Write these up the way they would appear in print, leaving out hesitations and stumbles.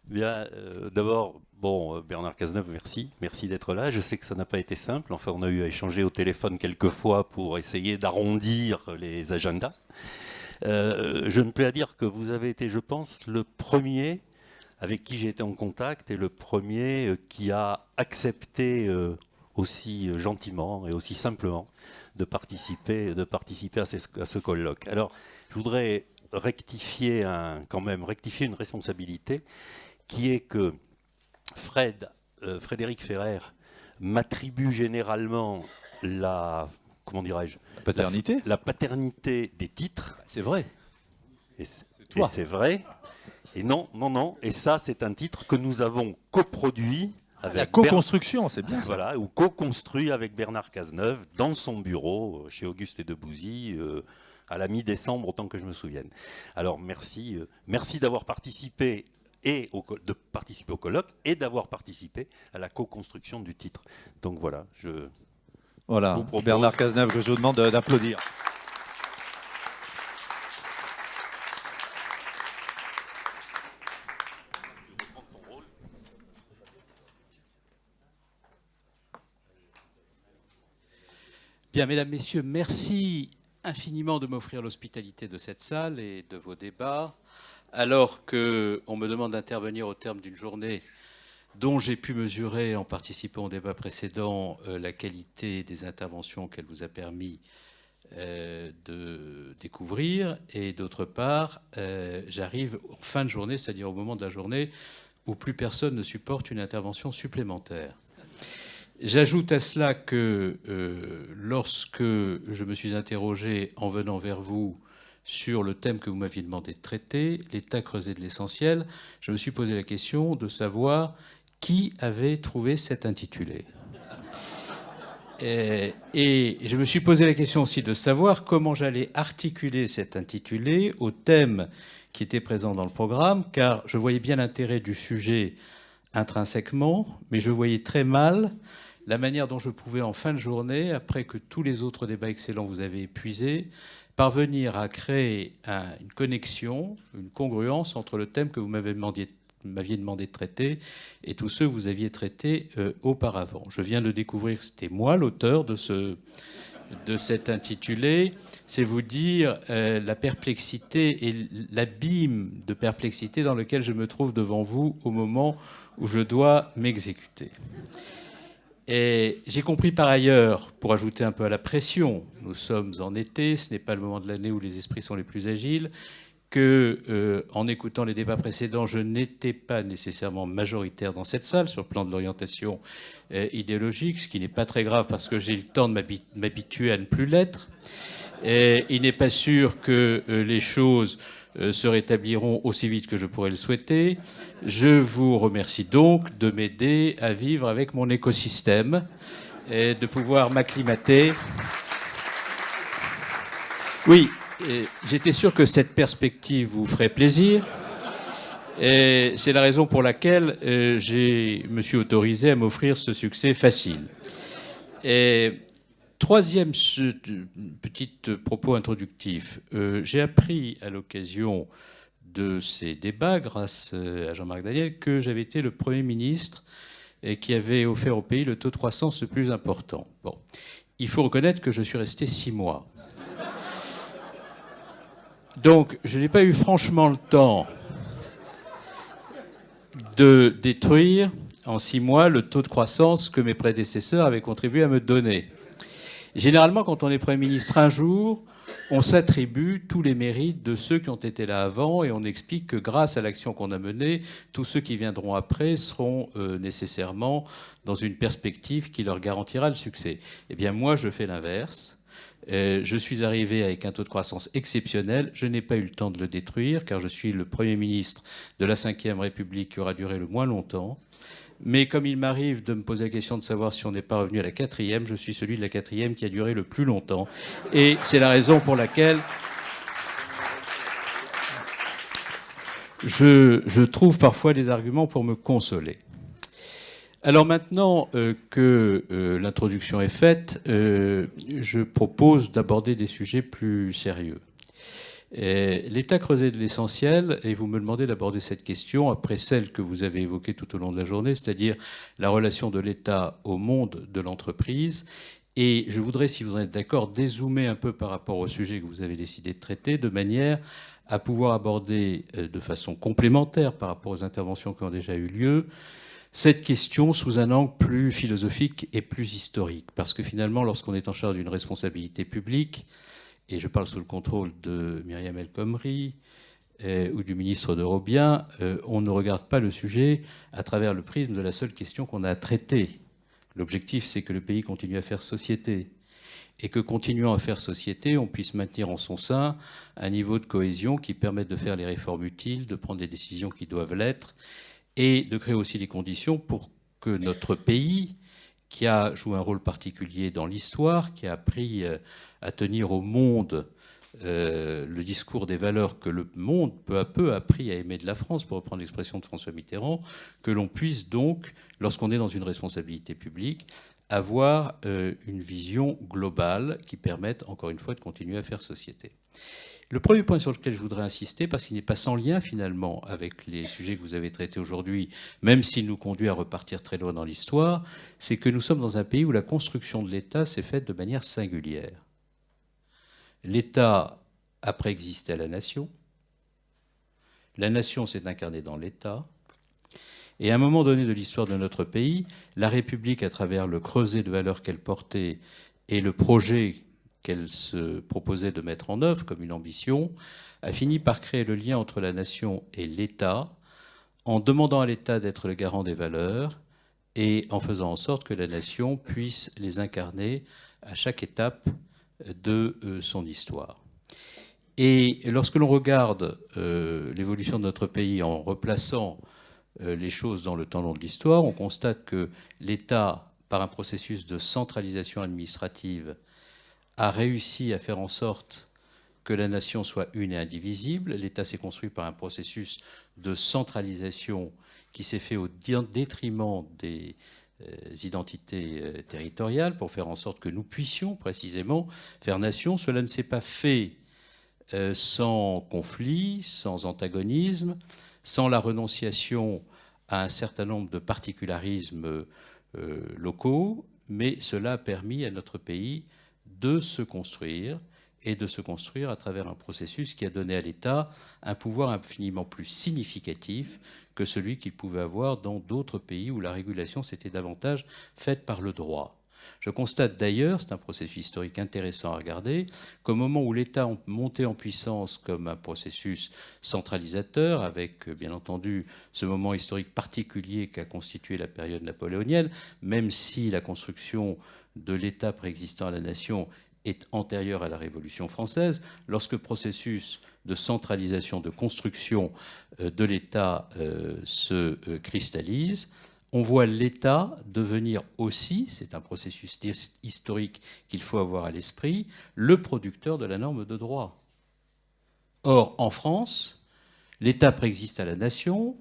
Bien, d'abord, bon, Bernard Cazeneuve, merci. Merci d'être là. Je sais que ça n'a pas été simple. Enfin, on a eu à échanger au téléphone quelques fois pour essayer d'arrondir les agendas. Je ne peux à dire que vous avez été, je pense, le premier avec qui j'ai été en contact et le premier qui a accepté aussi gentiment et aussi simplement de participer à ce colloque. Alors, je voudrais quand même rectifier une responsabilité qui est que Frédéric Ferrer m'attribue généralement la, comment dirais-je, La paternité. la paternité des titres. C'est vrai. Et C'est toi. c'est vrai. Et non, non, non. Et ça, c'est un titre que nous avons coproduit La avec co-construction, c'est bien ça. voilà, ou co-construit avec Bernard Cazeneuve dans son bureau chez Auguste et Debussy à la mi-décembre, autant que je me souvienne. Alors merci, merci d'avoir participé de participer au colloque et d'avoir participé à la co-construction du titre. Donc voilà, je Voilà, vous propose. Bernard Cazeneuve, que je vous demande d'applaudir. Bien, mesdames, messieurs, merci infiniment de m'offrir l'hospitalité de cette salle et de vos débats. Alors qu'on me demande d'intervenir au terme d'une journée dont j'ai pu mesurer, en participant au débat précédent, la qualité des interventions qu'elle vous a permis de découvrir. Et d'autre part, j'arrive en fin de journée, c'est-à-dire au moment de la journée où plus personne ne supporte une intervention supplémentaire. J'ajoute à cela que lorsque je me suis interrogé en venant vers vous sur le thème que vous m'aviez demandé de traiter, l'état creusé de l'essentiel, je me suis posé la question de savoir qui avait trouvé cet intitulé. Et je me suis posé la question aussi de savoir comment j'allais articuler cet intitulé au thème qui était présent dans le programme, car je voyais bien l'intérêt du sujet intrinsèquement, mais je voyais très mal la manière dont je pouvais, en fin de journée, après que tous les autres débats excellents vous avez épuisés, parvenir à créer une connexion, une congruence entre le thème que vous m'aviez demandé de traiter et tous ceux que vous aviez traités auparavant. Je viens de découvrir que c'était moi l'auteur de cet intitulé. C'est vous dire la perplexité et l'abîme de perplexité dans lequel je me trouve devant vous au moment où je dois m'exécuter. Et j'ai compris par ailleurs, pour ajouter un peu à la pression, nous sommes en été, ce n'est pas le moment de l'année où les esprits sont les plus agiles, que, en écoutant les débats précédents, je n'étais pas nécessairement majoritaire dans cette salle sur le plan de l'orientation idéologique, ce qui n'est pas très grave parce que j'ai eu le temps de m'habituer à ne plus l'être. Et il n'est pas sûr que les choses se rétabliront aussi vite que je pourrais le souhaiter. Je vous remercie donc de m'aider à vivre avec mon écosystème et de pouvoir m'acclimater. Oui, j'étais sûr que cette perspective vous ferait plaisir. Et c'est la raison pour laquelle je me suis autorisé à m'offrir ce succès facile. Et troisième petit propos introductif. J'ai appris à l'occasion de ces débats, grâce à Jean-Marc Daniel, que j'avais été le Premier ministre et qui avait offert au pays le taux de croissance le plus important. Bon, il faut reconnaître que je suis resté 6 mois. Donc, je n'ai pas eu franchement le temps de détruire en 6 mois le taux de croissance que mes prédécesseurs avaient contribué à me donner. Généralement, quand on est Premier ministre un jour, on s'attribue tous les mérites de ceux qui ont été là avant et on explique que grâce à l'action qu'on a menée, tous ceux qui viendront après seront nécessairement dans une perspective qui leur garantira le succès. Eh bien, moi, je fais l'inverse. Je suis arrivé avec un taux de croissance exceptionnel. Je n'ai pas eu le temps de le détruire car je suis le Premier ministre de la Ve République qui aura duré le moins longtemps. Mais comme il m'arrive de me poser la question de savoir si on n'est pas revenu à la 4e, je suis celui de la 4e qui a duré le plus longtemps. Et c'est la raison pour laquelle je trouve parfois des arguments pour me consoler. Alors maintenant que l'introduction est faite, je propose d'aborder des sujets plus sérieux. L'État creusé de l'essentiel, et vous me demandez d'aborder cette question après celle que vous avez évoquée tout au long de la journée, c'est-à-dire la relation de l'État au monde de l'entreprise. Et je voudrais, si vous en êtes d'accord, dézoomer un peu par rapport au sujet que vous avez décidé de traiter, de manière à pouvoir aborder de façon complémentaire par rapport aux interventions qui ont déjà eu lieu, cette question sous un angle plus philosophique et plus historique. Parce que finalement, lorsqu'on est en charge d'une responsabilité publique, et je parle sous le contrôle de Myriam El Khomri ou du ministre de Robien, on ne regarde pas le sujet à travers le prisme de la seule question qu'on a à traiter. L'objectif, c'est que le pays continue à faire société. Et que, continuant à faire société, on puisse maintenir en son sein un niveau de cohésion qui permette de faire les réformes utiles, de prendre les décisions qui doivent l'être, et de créer aussi les conditions pour que notre pays, qui a joué un rôle particulier dans l'histoire, qui a appris à tenir au monde le discours des valeurs que le monde, peu à peu, a appris à aimer de la France, pour reprendre l'expression de François Mitterrand, que l'on puisse donc, lorsqu'on est dans une responsabilité publique, avoir une vision globale qui permette, encore une fois, de continuer à faire société. Le premier point sur lequel je voudrais insister, parce qu'il n'est pas sans lien finalement avec les sujets que vous avez traités aujourd'hui, même s'il nous conduit à repartir très loin dans l'histoire, c'est que nous sommes dans un pays où la construction de l'État s'est faite de manière singulière. L'État a préexisté à la nation s'est incarnée dans l'État, et à un moment donné de l'histoire de notre pays, la République, à travers le creuset de valeurs qu'elle portait et le projet qu'elle se proposait de mettre en œuvre comme une ambition, a fini par créer le lien entre la nation et l'État, en demandant à l'État d'être le garant des valeurs et en faisant en sorte que la nation puisse les incarner à chaque étape de son histoire. Et lorsque l'on regarde l'évolution de notre pays en replaçant les choses dans le temps long de l'histoire, on constate que l'État, par un processus de centralisation administrative, a réussi à faire en sorte que la nation soit une et indivisible. L'État s'est construit par un processus de centralisation qui s'est fait au détriment des identités territoriales pour faire en sorte que nous puissions précisément faire nation. Cela ne s'est pas fait sans conflit, sans antagonisme, sans la renonciation à un certain nombre de particularismes locaux, mais cela a permis à notre pays de se construire, et de se construire à travers un processus qui a donné à l'État un pouvoir infiniment plus significatif que celui qu'il pouvait avoir dans d'autres pays où la régulation s'était davantage faite par le droit. Je constate d'ailleurs, c'est un processus historique intéressant à regarder, qu'au moment où l'État montait en puissance comme un processus centralisateur, avec bien entendu ce moment historique particulier qu'a constitué la période napoléonienne, même si la construction de l'État préexistant à la nation est antérieure à la Révolution française, lorsque le processus de centralisation, de construction de l'État se cristallise, on voit l'État devenir aussi, c'est un processus historique qu'il faut avoir à l'esprit, le producteur de la norme de droit. Or, en France, l'État préexiste à la nation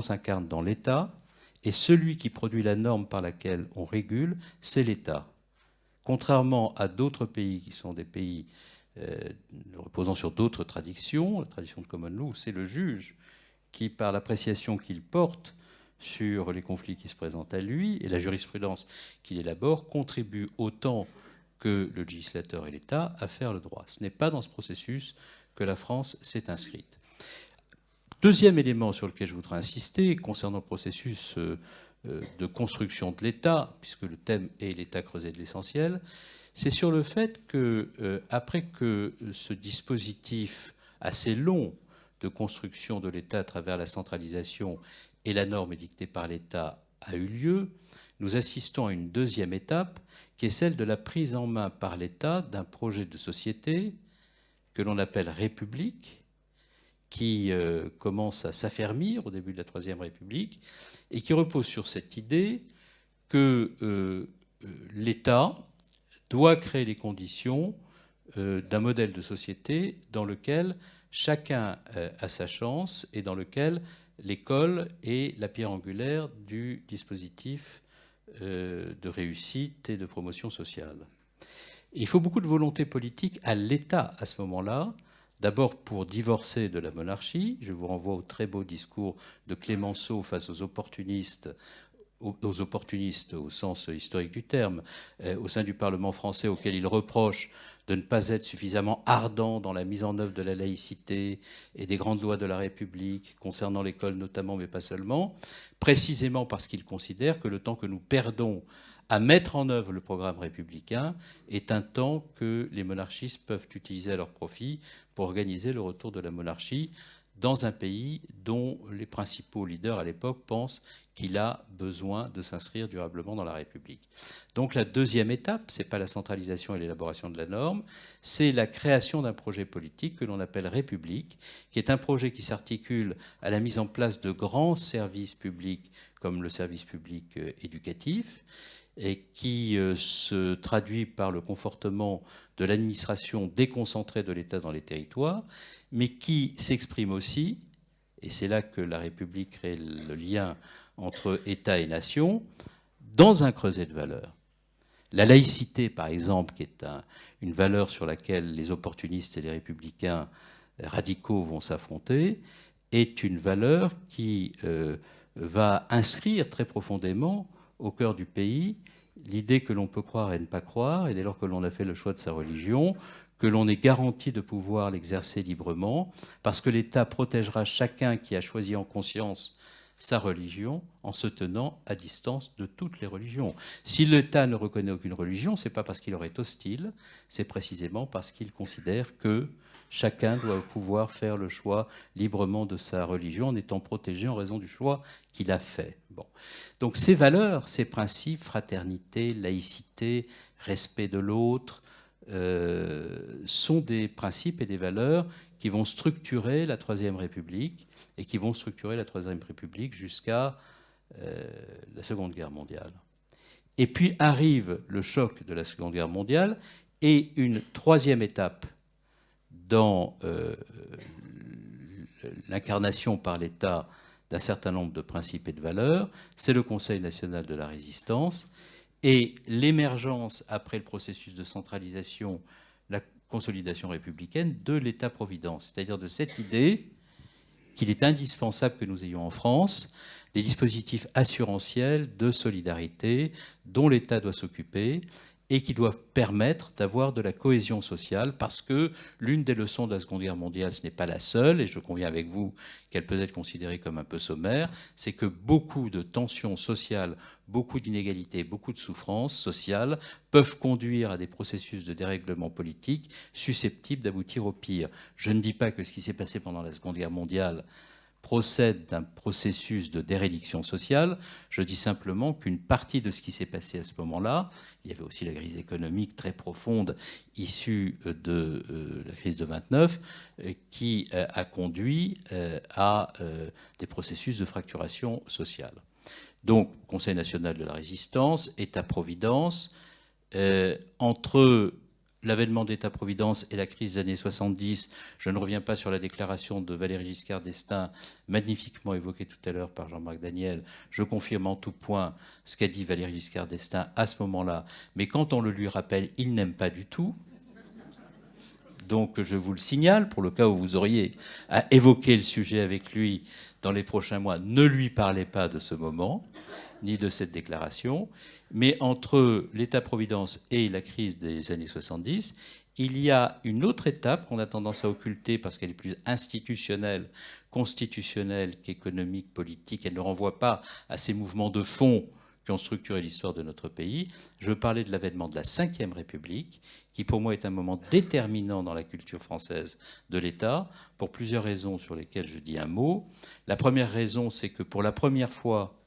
s'incarne dans l'État, et celui qui produit la norme par laquelle on régule, c'est l'État. Contrairement à d'autres pays qui sont des pays reposant sur d'autres traditions, la tradition de common law, c'est le juge qui, par l'appréciation qu'il porte sur les conflits qui se présentent à lui et la jurisprudence qu'il élabore, contribue autant que le législateur et l'État à faire le droit. Ce n'est pas dans ce processus que la France s'est inscrite. Deuxième élément sur lequel je voudrais insister, concernant le processus de construction de l'État, puisque le thème est l'État creusé de l'essentiel, c'est sur le fait que, après que ce dispositif assez long de construction de l'État à travers la centralisation et la norme édictée par l'État a eu lieu, nous assistons à une deuxième étape, qui est celle de la prise en main par l'État d'un projet de société que l'on appelle République, qui commence à s'affermir au début de la Troisième République, et qui repose sur cette idée que l'État doit créer les conditions d'un modèle de société dans lequel chacun a sa chance et dans lequel l'école est la pierre angulaire du dispositif de réussite et de promotion sociale. Et il faut beaucoup de volonté politique à l'État à ce moment-là D'abord pour divorcer de la monarchie. Je vous renvoie au très beau discours de Clémenceau face aux opportunistes au sens historique du terme, au sein du Parlement français, auquel il reproche de ne pas être suffisamment ardent dans la mise en œuvre de la laïcité et des grandes lois de la République, concernant l'école notamment, mais pas seulement, précisément parce qu'il considère que le temps que nous perdons à mettre en œuvre le programme républicain est un temps que les monarchistes peuvent utiliser à leur profit pour organiser le retour de la monarchie dans un pays dont les principaux leaders à l'époque pensent qu'il a besoin de s'inscrire durablement dans la République. Donc la deuxième étape, ce n'est pas la centralisation et l'élaboration de la norme, c'est la création d'un projet politique que l'on appelle République, qui est un projet qui s'articule à la mise en place de grands services publics comme le service public éducatif, et qui se traduit par le confortement de l'administration déconcentrée de l'État dans les territoires, mais qui s'exprime aussi, et c'est là que la République crée le lien entre État et nation, dans un creuset de valeurs. La laïcité, par exemple, qui est une valeur sur laquelle les opportunistes et les républicains radicaux vont s'affronter, est une valeur qui va inscrire très profondément au cœur du pays l'idée que l'on peut croire et ne pas croire, et dès lors que l'on a fait le choix de sa religion, que l'on est garanti de pouvoir l'exercer librement, parce que l'État protégera chacun qui a choisi en conscience sa religion en se tenant à distance de toutes les religions. Si l'État ne reconnaît aucune religion, ce n'est pas parce qu'il leur est hostile, c'est précisément parce qu'il considère que chacun doit pouvoir faire le choix librement de sa religion en étant protégé en raison du choix qu'il a fait. Bon. Donc ces valeurs, ces principes, fraternité, laïcité, respect de l'autre, sont des principes et des valeurs qui vont structurer la Troisième République et qui vont structurer la Troisième République jusqu'à la Seconde Guerre mondiale. Et puis arrive le choc de la Seconde Guerre mondiale et une troisième étape dans l'incarnation par l'État d'un certain nombre de principes et de valeurs, c'est le Conseil national de la résistance et l'émergence, après le processus de centralisation, la consolidation républicaine, de l'État-providence, c'est-à-dire de cette idée qu'il est indispensable que nous ayons en France des dispositifs assurantiels de solidarité dont l'État doit s'occuper et qui doivent permettre d'avoir de la cohésion sociale, parce que l'une des leçons de la Seconde Guerre mondiale, ce n'est pas la seule, et je conviens avec vous qu'elle peut être considérée comme un peu sommaire, c'est que beaucoup de tensions sociales, beaucoup d'inégalités, beaucoup de souffrances sociales peuvent conduire à des processus de dérèglement politique susceptibles d'aboutir au pire. Je ne dis pas que ce qui s'est passé pendant la Seconde Guerre mondiale procède d'un processus de déréliction sociale. Je dis simplement qu'une partie de ce qui s'est passé à ce moment-là, il y avait aussi la crise économique très profonde issue de la crise de 29, qui a conduit à des processus de fracturation sociale. Donc, Conseil national de la résistance, État-providence, entre l'avènement d'État-providence et la crise des années 70, je ne reviens pas sur la déclaration de Valéry Giscard d'Estaing, magnifiquement évoquée tout à l'heure par Jean-Marc Daniel. Je confirme en tout point ce qu'a dit Valéry Giscard d'Estaing à ce moment-là. Mais quand on le lui rappelle, il n'aime pas du tout. Donc je vous le signale, pour le cas où vous auriez à évoquer le sujet avec lui dans les prochains mois, ne lui parlez pas de ce moment, ni de cette déclaration. Mais entre l'État-providence et la crise des années 70, il y a une autre étape qu'on a tendance à occulter parce qu'elle est plus institutionnelle, constitutionnelle qu'économique, politique. Elle ne renvoie pas à ces mouvements de fond qui ont structuré l'histoire de notre pays. Je veux parler de l'avènement de la Ve République, qui pour moi est un moment déterminant dans la culture française de l'État, pour plusieurs raisons sur lesquelles je dis un mot. La première raison, c'est que pour la première fois,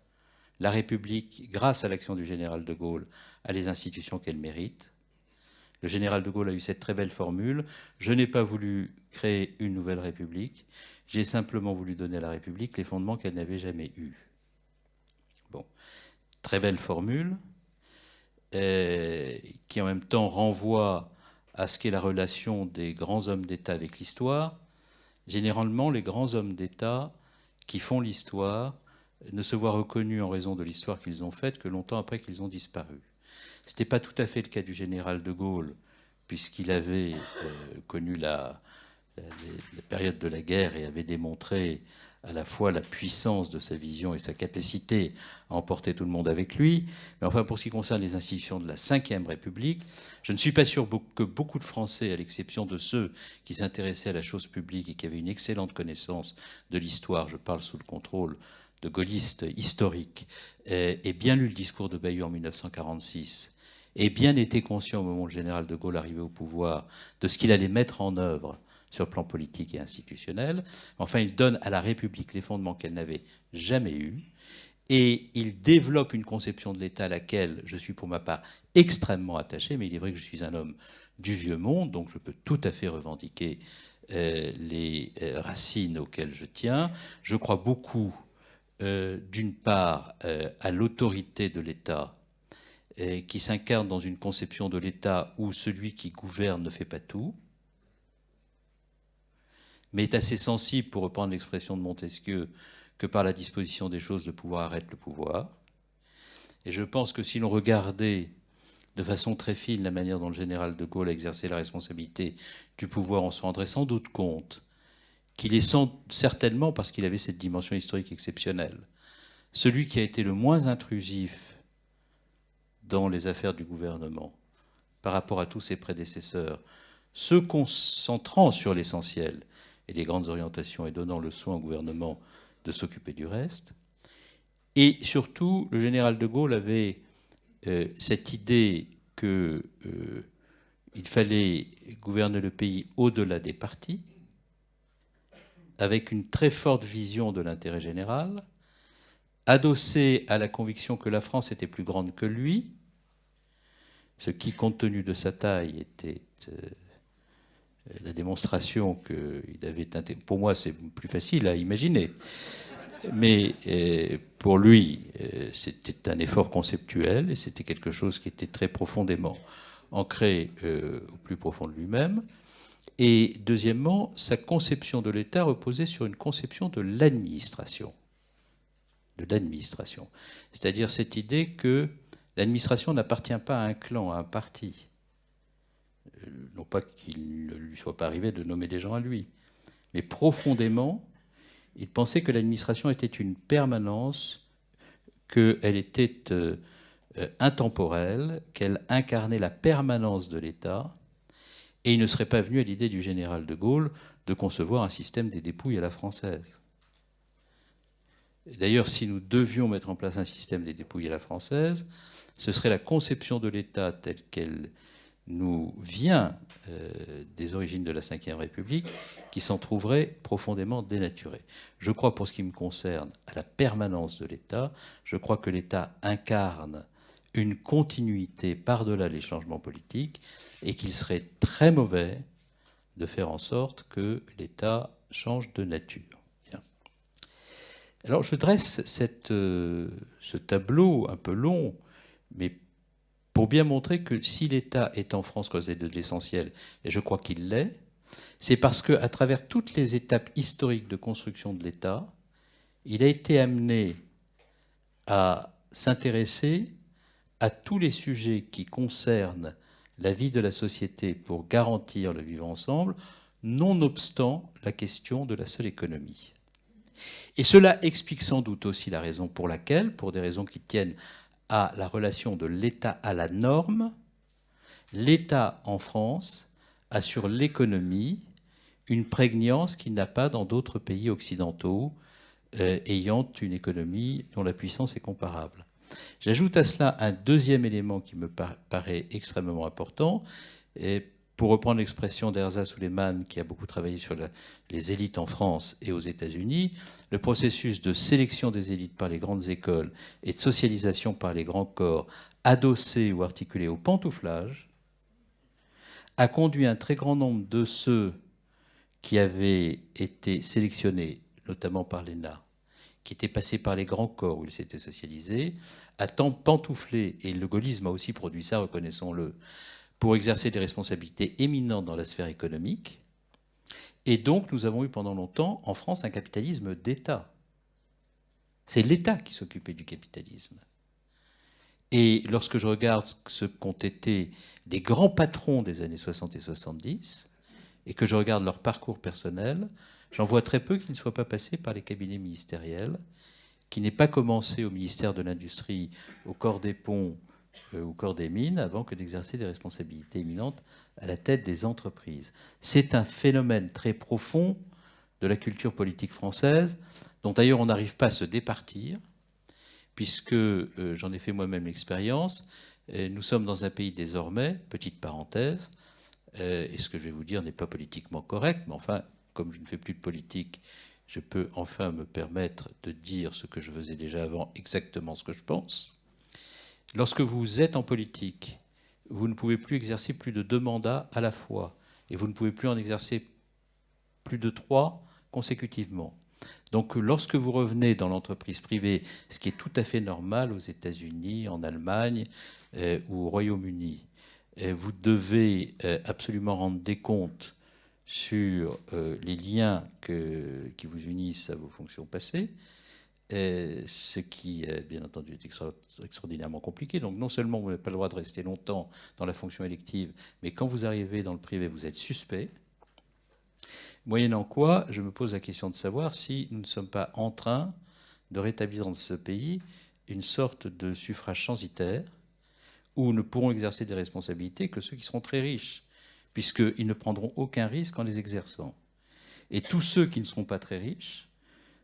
la République, grâce à l'action du général de Gaulle, a les institutions qu'elle mérite. Le général de Gaulle a eu cette très belle formule. Je n'ai pas voulu créer une nouvelle République. J'ai simplement voulu donner à la République les fondements qu'elle n'avait jamais eus. Bon, très belle formule, qui en même temps renvoie à ce qu'est la relation des grands hommes d'État avec l'histoire. Généralement, les grands hommes d'État qui font l'histoire ne se voient reconnus en raison de l'histoire qu'ils ont faite que longtemps après qu'ils ont disparu. Ce n'était pas tout à fait le cas du général de Gaulle, puisqu'il avait connu la la période de la guerre et avait démontré à la fois la puissance de sa vision et sa capacité à emporter tout le monde avec lui. Mais enfin, pour ce qui concerne les institutions de la Ve République, je ne suis pas sûr que beaucoup de Français, à l'exception de ceux qui s'intéressaient à la chose publique et qui avaient une excellente connaissance de l'histoire, je parle sous le contrôle de gaullistes historiques, aient bien lu le discours de Bayeux en 1946, et bien été conscient au moment où le général de Gaulle arrivait au pouvoir de ce qu'il allait mettre en œuvre sur le plan politique et institutionnel. Enfin, il donne à la République les fondements qu'elle n'avait jamais eus, et il développe une conception de l'État à laquelle je suis pour ma part extrêmement attaché, mais il est vrai que je suis un homme du vieux monde, donc je peux tout à fait revendiquer les racines auxquelles je tiens. Je crois beaucoup, d'une part, à l'autorité de l'État, qui s'incarne dans une conception de l'État où celui qui gouverne ne fait pas tout, mais est assez sensible, pour reprendre l'expression de Montesquieu, que par la disposition des choses, le pouvoir arrête le pouvoir. Et je pense que si l'on regardait de façon très fine la manière dont le général de Gaulle a exercé la responsabilité du pouvoir, on se rendrait sans doute compte qu'il est certainement, parce qu'il avait cette dimension historique exceptionnelle, celui qui a été le moins intrusif dans les affaires du gouvernement par rapport à tous ses prédécesseurs, se concentrant sur l'essentiel et les grandes orientations et donnant le soin au gouvernement de s'occuper du reste. Et surtout, le général de Gaulle avait cette idée qu'il fallait gouverner le pays au-delà des partis, avec une très forte vision de l'intérêt général, adossée à la conviction que la France était plus grande que lui, ce qui, compte tenu de sa taille, était la démonstration qu'il avait... Pour moi, c'est plus facile à imaginer. Mais pour lui, c'était un effort conceptuel et c'était quelque chose qui était très profondément ancré au plus profond de lui-même. Et deuxièmement, sa conception de l'État reposait sur une conception de l'administration. De l'administration. C'est-à-dire cette idée que l'administration n'appartient pas à un clan, à un parti. Non pas qu'il ne lui soit pas arrivé de nommer des gens à lui, mais profondément, il pensait que l'administration était une permanence, qu'elle était intemporelle, qu'elle incarnait la permanence de l'État, et il ne serait pas venu à l'idée du général de Gaulle de concevoir un système des dépouilles à la française. D'ailleurs, si nous devions mettre en place un système des dépouilles à la française, ce serait la conception de l'État telle qu'elle nous vient des origines de la Ve République qui s'en trouverait profondément dénaturée. Je crois, pour ce qui me concerne, à la permanence de l'État. Je crois que l'État incarne une continuité par-delà les changements politiques et qu'il serait très mauvais de faire en sorte que l'État change de nature. Bien. Alors je dresse ce tableau un peu long, mais pour bien montrer que si l'État est en France causé de l'essentiel, et je crois qu'il l'est, c'est parce qu'à travers toutes les étapes historiques de construction de l'État, il a été amené à s'intéresser à tous les sujets qui concernent la vie de la société pour garantir le vivre ensemble, nonobstant la question de la seule économie. Et cela explique sans doute aussi la raison pour laquelle, pour des raisons qui tiennent à la relation de l'État à la norme, l'État en France a sur l'économie une prégnance qu'il n'a pas dans d'autres pays occidentaux ayant une économie dont la puissance est comparable. J'ajoute à cela un deuxième élément qui me paraît extrêmement important. Et pour reprendre l'expression d'Erza Suleiman, qui a beaucoup travaillé sur les élites en France et aux États-Unis, le processus de sélection des élites par les grandes écoles et de socialisation par les grands corps, adossé ou articulé au pantouflage, a conduit un très grand nombre de ceux qui avaient été sélectionnés, notamment par l'ENA, qui étaient passés par les grands corps où ils s'étaient socialisés, à tant pantoufler, et le gaullisme a aussi produit ça, reconnaissons-le, pour exercer des responsabilités éminentes dans la sphère économique. Et donc, nous avons eu pendant longtemps, en France, un capitalisme d'État. C'est l'État qui s'occupait du capitalisme. Et lorsque je regarde ce qu'ont été les grands patrons des années 60 et 70, et que je regarde leur parcours personnel, j'en vois très peu qui ne soient pas passés par les cabinets ministériels, qui n'aient pas commencé au ministère de l'Industrie, au corps des ponts, au corps des mines, avant que d'exercer des responsabilités éminentes à la tête des entreprises. C'est un phénomène très profond de la culture politique française, dont d'ailleurs on n'arrive pas à se départir, puisque j'en ai fait moi-même l'expérience. Nous sommes dans un pays désormais, petite parenthèse, et ce que je vais vous dire n'est pas politiquement correct, mais enfin, comme je ne fais plus de politique, je peux enfin me permettre de dire ce que je faisais déjà avant, exactement ce que je pense. Lorsque vous êtes en politique, vous ne pouvez plus exercer plus de 2 mandats à la fois, et vous ne pouvez plus en exercer plus de 3 consécutivement. Donc lorsque vous revenez dans l'entreprise privée, ce qui est tout à fait normal aux États-Unis, en Allemagne ou au Royaume-Uni, vous devez absolument rendre des comptes sur les liens qui vous unissent à vos fonctions passées, ce qui, bien entendu, est extraordinairement compliqué. Donc non seulement vous n'avez pas le droit de rester longtemps dans la fonction élective, mais quand vous arrivez dans le privé, vous êtes suspect. Moyennant quoi, je me pose la question de savoir si nous ne sommes pas en train de rétablir dans ce pays une sorte de suffrage censitaire où ne pourront exercer des responsabilités que ceux qui seront très riches, puisqu'ils ne prendront aucun risque en les exerçant. Et tous ceux qui ne seront pas très riches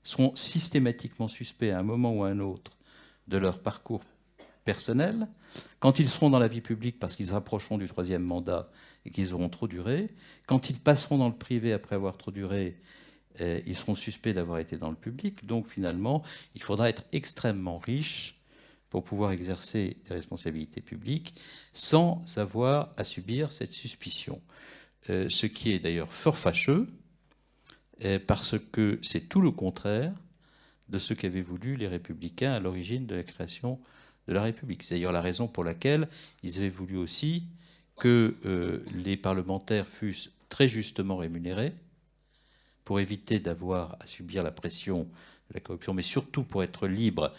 seront systématiquement suspects à un moment ou à un autre de leur parcours personnel. Quand ils seront dans la vie publique parce qu'ils rapprocheront du 3e mandat et qu'ils auront trop duré, quand ils passeront dans le privé après avoir trop duré, ils seront suspects d'avoir été dans le public. Donc finalement, il faudra être extrêmement riche pour pouvoir exercer des responsabilités publiques sans avoir à subir cette suspicion. Ce qui est d'ailleurs fort fâcheux, parce que c'est tout le contraire de ce qu'avaient voulu les Républicains à l'origine de la création de la République. C'est d'ailleurs la raison pour laquelle ils avaient voulu aussi que les parlementaires fussent très justement rémunérés pour éviter d'avoir à subir la pression de la corruption, mais surtout pour être libres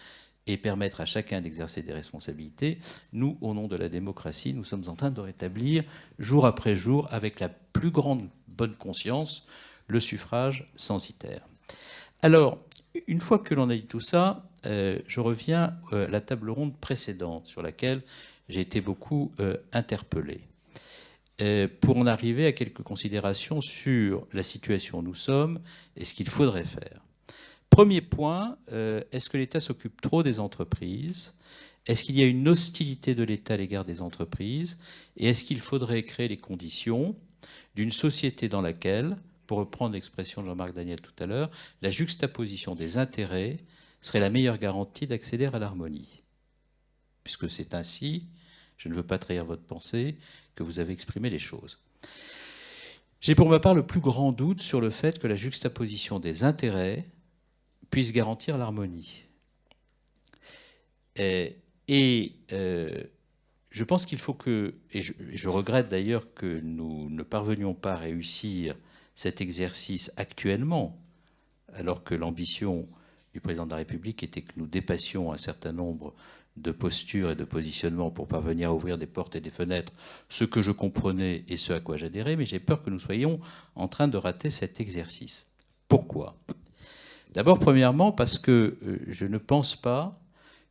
et permettre à chacun d'exercer des responsabilités. Nous, au nom de la démocratie, nous sommes en train de rétablir, jour après jour, avec la plus grande bonne conscience, le suffrage censitaire. Alors, une fois que l'on a dit tout ça, je reviens à la table ronde précédente sur laquelle j'ai été beaucoup interpellé, pour en arriver à quelques considérations sur la situation où nous sommes et ce qu'il faudrait faire. Premier point, est-ce que l'État s'occupe trop des entreprises ? Est-ce qu'il y a une hostilité de l'État à l'égard des entreprises ? Et est-ce qu'il faudrait créer les conditions d'une société dans laquelle, pour reprendre l'expression de Jean-Marc Daniel tout à l'heure, la juxtaposition des intérêts serait la meilleure garantie d'accéder à l'harmonie ? Puisque c'est ainsi, je ne veux pas trahir votre pensée, que vous avez exprimé les choses. J'ai pour ma part le plus grand doute sur le fait que la juxtaposition des intérêts puisse garantir l'harmonie. Je pense qu'il faut que, et je regrette d'ailleurs que nous ne parvenions pas à réussir cet exercice actuellement, alors que l'ambition du président de la République était que nous dépassions un certain nombre de postures et de positionnements pour parvenir à ouvrir des portes et des fenêtres, ce que je comprenais et ce à quoi j'adhérais, mais j'ai peur que nous soyons en train de rater cet exercice. Pourquoi ? D'abord, premièrement, parce que je ne pense pas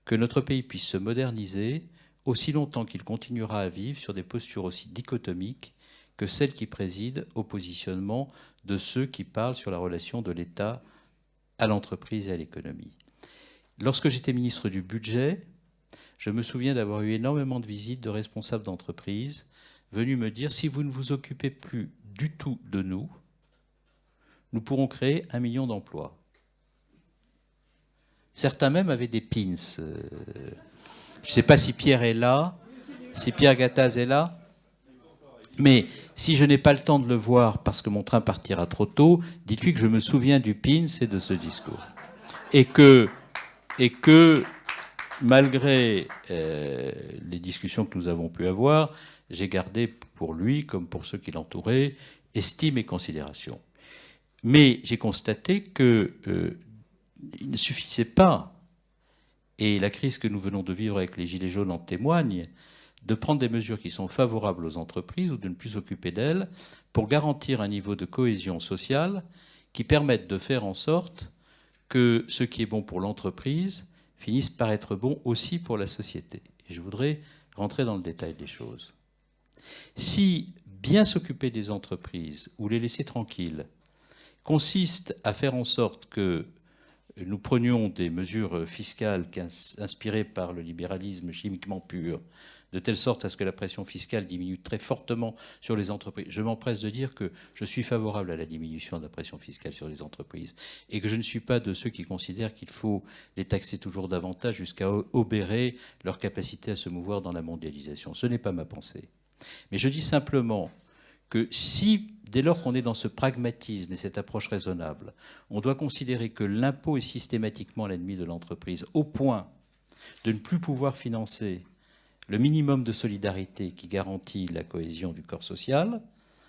que notre pays puisse se moderniser aussi longtemps qu'il continuera à vivre sur des postures aussi dichotomiques que celles qui président au positionnement de ceux qui parlent sur la relation de l'État à l'entreprise et à l'économie. Lorsque j'étais ministre du Budget, je me souviens d'avoir eu énormément de visites de responsables d'entreprises venus me dire « si vous ne vous occupez plus du tout de nous, nous pourrons créer 1 million d'emplois ». Certains même avaient des pins. Je ne sais pas si Pierre est là, si Pierre Gattaz est là. Mais si je n'ai pas le temps de le voir parce que mon train partira trop tôt, dites-lui que je me souviens du pins et de ce discours. Et que malgré les discussions que nous avons pu avoir, j'ai gardé pour lui, comme pour ceux qui l'entouraient, estime et considération. Mais j'ai constaté que il ne suffisait pas, et la crise que nous venons de vivre avec les Gilets jaunes en témoigne, de prendre des mesures qui sont favorables aux entreprises ou de ne plus s'occuper d'elles pour garantir un niveau de cohésion sociale qui permette de faire en sorte que ce qui est bon pour l'entreprise finisse par être bon aussi pour la société. Et je voudrais rentrer dans le détail des choses. Si bien s'occuper des entreprises ou les laisser tranquilles consiste à faire en sorte que nous prenions des mesures fiscales inspirées par le libéralisme chimiquement pur, de telle sorte à ce que la pression fiscale diminue très fortement sur les entreprises. Je m'empresse de dire que je suis favorable à la diminution de la pression fiscale sur les entreprises et que je ne suis pas de ceux qui considèrent qu'il faut les taxer toujours davantage jusqu'à obérer leur capacité à se mouvoir dans la mondialisation. Ce n'est pas ma pensée. Mais je dis simplement que si, dès lors qu'on est dans ce pragmatisme et cette approche raisonnable, on doit considérer que l'impôt est systématiquement l'ennemi de l'entreprise, au point de ne plus pouvoir financer le minimum de solidarité qui garantit la cohésion du corps social,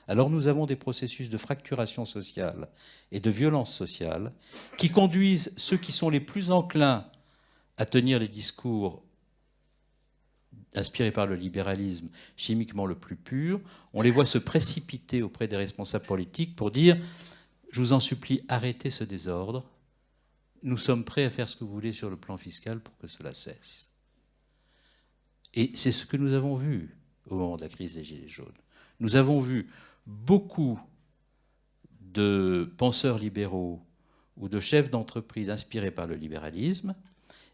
alors nous avons des processus de fracturation sociale et de violence sociale qui conduisent ceux qui sont les plus enclins à tenir les discours inspirés par le libéralisme chimiquement le plus pur, on les voit se précipiter auprès des responsables politiques pour dire « Je vous en supplie, arrêtez ce désordre. Nous sommes prêts à faire ce que vous voulez sur le plan fiscal pour que cela cesse. » Et c'est ce que nous avons vu au moment de la crise des Gilets jaunes. Nous avons vu beaucoup de penseurs libéraux ou de chefs d'entreprise inspirés par le libéralisme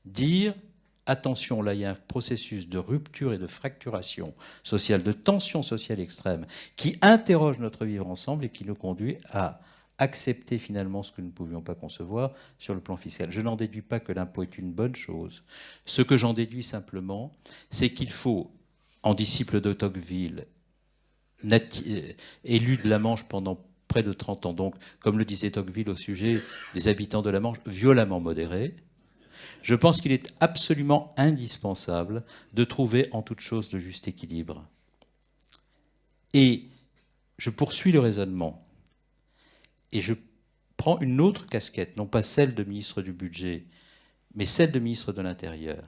dire « Attention, là, il y a un processus de rupture et de fracturation sociale, de tension sociale extrême qui interroge notre vivre ensemble et qui nous conduit à accepter finalement ce que nous ne pouvions pas concevoir sur le plan fiscal. » Je n'en déduis pas que l'impôt est une bonne chose. Ce que j'en déduis simplement, c'est qu'il faut, en disciple de Tocqueville, élu de la Manche pendant près de 30 ans, donc, comme le disait Tocqueville au sujet des habitants de la Manche, violemment modéré, je pense qu'il est absolument indispensable de trouver en toute chose le juste équilibre. Et je poursuis le raisonnement. Et je prends une autre casquette, non pas celle de ministre du Budget, mais celle de ministre de l'Intérieur.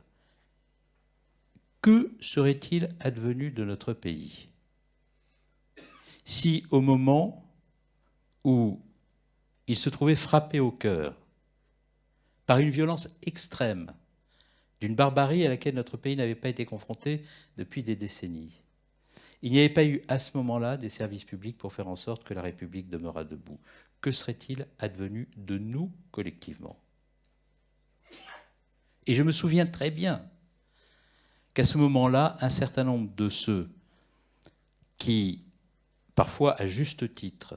Que serait-il advenu de notre pays si, au moment où il se trouvait frappé au cœur par une violence extrême, d'une barbarie à laquelle notre pays n'avait pas été confronté depuis des décennies, il n'y avait pas eu à ce moment-là des services publics pour faire en sorte que la République demeurât debout? Que serait-il advenu de nous collectivement? Et je me souviens très bien qu'à ce moment-là, un certain nombre de ceux qui, parfois à juste titre,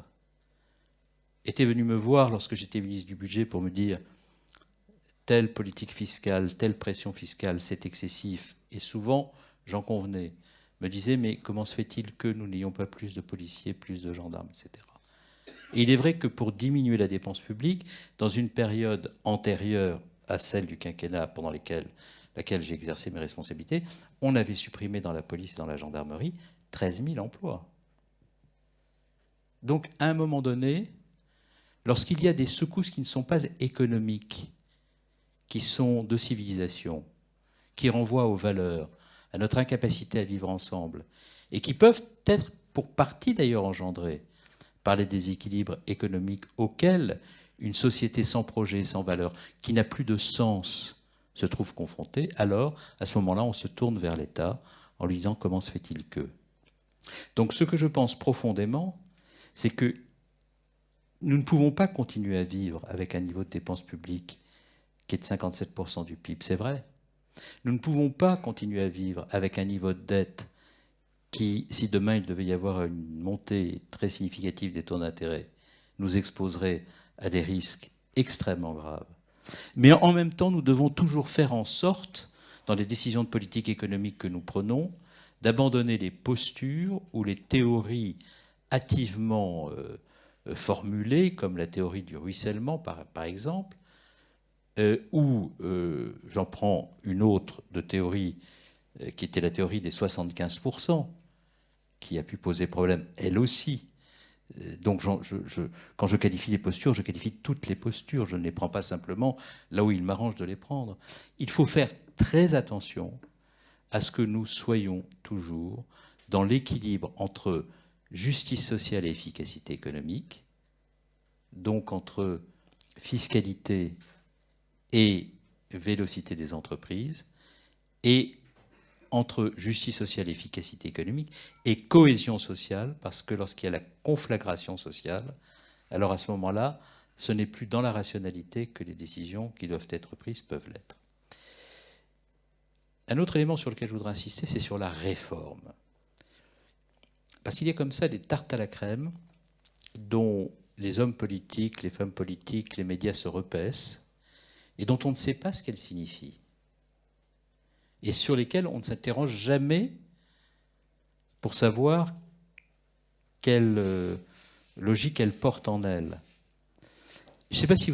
étaient venus me voir lorsque j'étais ministre du Budget pour me dire telle politique fiscale, telle pression fiscale, c'est excessif. Et souvent, j'en convenais, me disaient mais comment se fait-il que nous n'ayons pas plus de policiers, plus de gendarmes, etc. Et il est vrai que pour diminuer la dépense publique, dans une période antérieure à celle du quinquennat pendant laquelle j'ai exercé mes responsabilités, on avait supprimé dans la police et dans la gendarmerie 13 000 emplois. Donc, à un moment donné, lorsqu'il y a des secousses qui ne sont pas économiques, qui sont de civilisation, qui renvoient aux valeurs, à notre incapacité à vivre ensemble, et qui peuvent être pour partie d'ailleurs engendrées par les déséquilibres économiques auxquels une société sans projet, sans valeur, qui n'a plus de sens, se trouve confrontée, alors, à ce moment-là, on se tourne vers l'État en lui disant « Comment se fait-il que ?» Donc, ce que je pense profondément, c'est que nous ne pouvons pas continuer à vivre avec un niveau de dépenses publiques qui est de 57% du PIB, c'est vrai. Nous ne pouvons pas continuer à vivre avec un niveau de dette qui, si demain il devait y avoir une montée très significative des taux d'intérêt, nous exposerait à des risques extrêmement graves. Mais en même temps, nous devons toujours faire en sorte, dans les décisions de politique économique que nous prenons, d'abandonner les postures ou les théories hâtivement formulées, comme la théorie du ruissellement, par exemple, ou j'en prends une autre de théorie qui était la théorie des 75%, qui a pu poser problème, elle aussi. Donc quand je qualifie les postures, je qualifie toutes les postures, je ne les prends pas simplement là où il m'arrange de les prendre. Il faut faire très attention à ce que nous soyons toujours dans l'équilibre entre justice sociale et efficacité économique, donc entre fiscalité et vélocité des entreprises, et entre justice sociale et efficacité économique et cohésion sociale, parce que lorsqu'il y a la conflagration sociale, alors à ce moment-là, ce n'est plus dans la rationalité que les décisions qui doivent être prises peuvent l'être. Un autre élément sur lequel je voudrais insister, c'est sur la réforme. Parce qu'il y a comme ça des tartes à la crème dont les hommes politiques, les femmes politiques, les médias se repaissent et dont on ne sait pas ce qu'elles signifient. Et sur lesquelles on ne s'interroge jamais pour savoir quelle logique elles portent en elles. Je ne sais pas si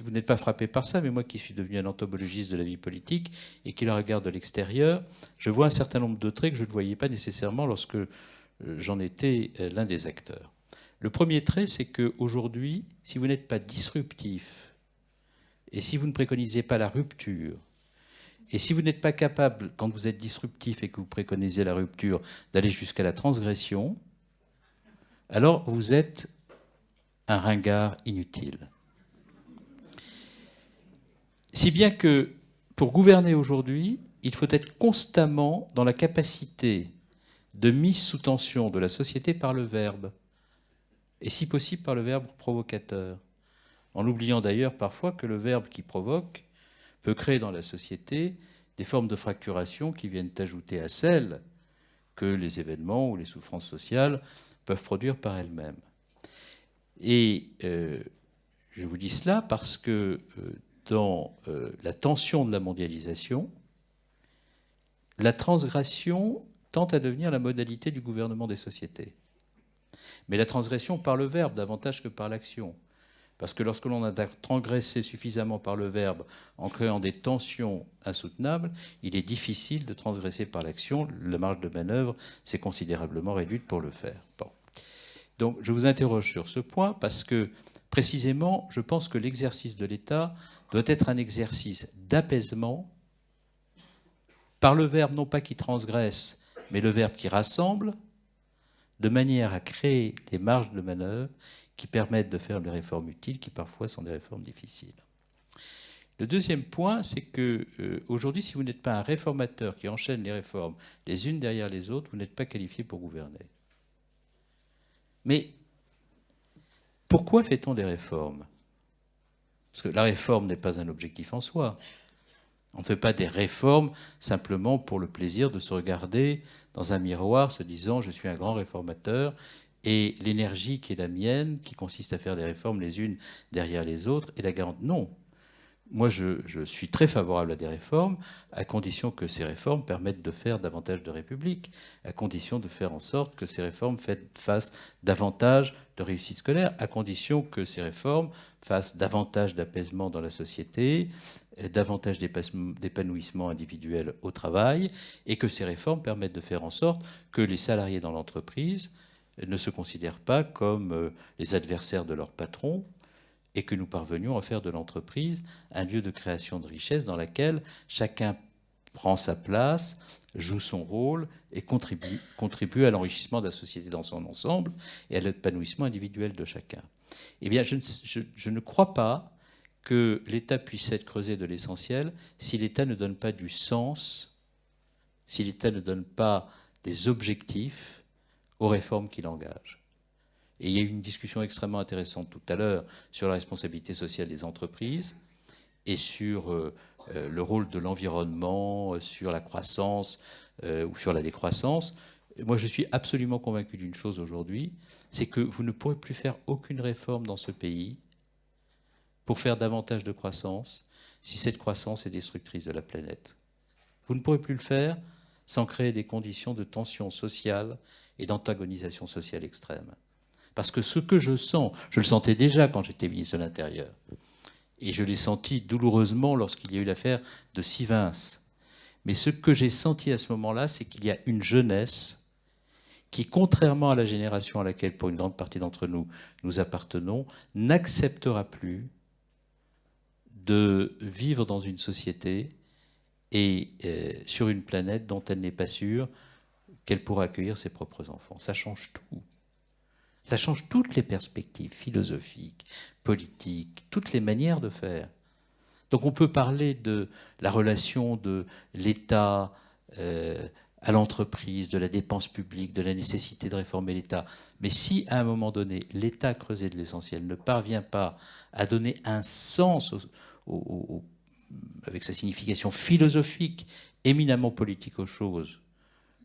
vous n'êtes pas frappé par ça, mais moi qui suis devenu un entomologiste de la vie politique et qui la regarde de l'extérieur, je vois un certain nombre de traits que je ne voyais pas nécessairement lorsque j'en étais l'un des acteurs. Le premier trait, c'est qu'aujourd'hui, si vous n'êtes pas disruptif, et si vous ne préconisez pas la rupture, et si vous n'êtes pas capable, quand vous êtes disruptif et que vous préconisez la rupture, d'aller jusqu'à la transgression, alors vous êtes un ringard inutile. Si bien que, pour gouverner aujourd'hui, il faut être constamment dans la capacité de mise sous tension de la société par le verbe, et si possible par le verbe provocateur, en oubliant d'ailleurs parfois que le verbe qui provoque peut créer dans la société des formes de fracturation qui viennent ajouter à celles que les événements ou les souffrances sociales peuvent produire par elles-mêmes. Et je vous dis cela parce que dans la tension de la mondialisation, la transgression tend à devenir la modalité du gouvernement des sociétés. Mais la transgression par le verbe davantage que par l'action. Parce que lorsque l'on a transgressé suffisamment par le verbe en créant des tensions insoutenables, il est difficile de transgresser par l'action. La marge de manœuvre s'est considérablement réduite pour le faire. Bon. Donc je vous interroge sur ce point parce que, précisément, je pense que l'exercice de l'État doit être un exercice d'apaisement par le verbe, non pas qui transgresse, mais le verbe qui rassemble, de manière à créer des marges de manœuvre qui permettent de faire des réformes utiles, qui parfois sont des réformes difficiles. Le deuxième point, c'est qu'aujourd'hui, si vous n'êtes pas un réformateur qui enchaîne les réformes les unes derrière les autres, vous n'êtes pas qualifié pour gouverner. Mais pourquoi fait-on des réformes? Parce que la réforme n'est pas un objectif en soi. On ne fait pas des réformes simplement pour le plaisir de se regarder dans un miroir se disant « je suis un grand réformateur » et l'énergie qui est la mienne, qui consiste à faire des réformes les unes derrière les autres, est la garante. Non. Moi, je suis très favorable à des réformes, à condition que ces réformes permettent de faire davantage de République, à condition de faire en sorte que ces réformes fassent davantage de réussite scolaire, à condition que ces réformes fassent davantage d'apaisement dans la société, davantage d'épanouissement individuel au travail, et que ces réformes permettent de faire en sorte que les salariés dans l'entreprise ne se considèrent pas comme les adversaires de leur patron, et que nous parvenions à faire de l'entreprise un lieu de création de richesse dans laquelle chacun prend sa place, joue son rôle et contribue à l'enrichissement de la société dans son ensemble et à l'épanouissement individuel de chacun. Eh bien, je ne crois pas que l'État puisse être creusé de l'essentiel si l'État ne donne pas du sens, si l'État ne donne pas des objectifs aux réformes qu'il engage. Et il y a eu une discussion extrêmement intéressante tout à l'heure sur la responsabilité sociale des entreprises et sur le rôle de l'environnement, sur la croissance ou sur la décroissance. Moi, je suis absolument convaincu d'une chose aujourd'hui, c'est que vous ne pourrez plus faire aucune réforme dans ce pays pour faire davantage de croissance si cette croissance est destructrice de la planète. Vous ne pourrez plus le faire sans créer des conditions de tension sociale et d'antagonisation sociale extrême. Parce que ce que je sens, je le sentais déjà quand j'étais ministre de l'Intérieur, et je l'ai senti douloureusement lorsqu'il y a eu l'affaire de Sivins. Mais ce que j'ai senti à ce moment-là, c'est qu'il y a une jeunesse qui, contrairement à la génération à laquelle, pour une grande partie d'entre nous, nous appartenons, n'acceptera plus de vivre dans une société et sur une planète dont elle n'est pas sûre qu'elle pourra accueillir ses propres enfants. Ça change tout. Ça change toutes les perspectives philosophiques, politiques, toutes les manières de faire. Donc on peut parler de la relation de l'État à l'entreprise, de la dépense publique, de la nécessité de réformer l'État. Mais si, à un moment donné, l'État creusé de l'essentiel ne parvient pas à donner un sens avec sa signification philosophique, éminemment politique aux choses,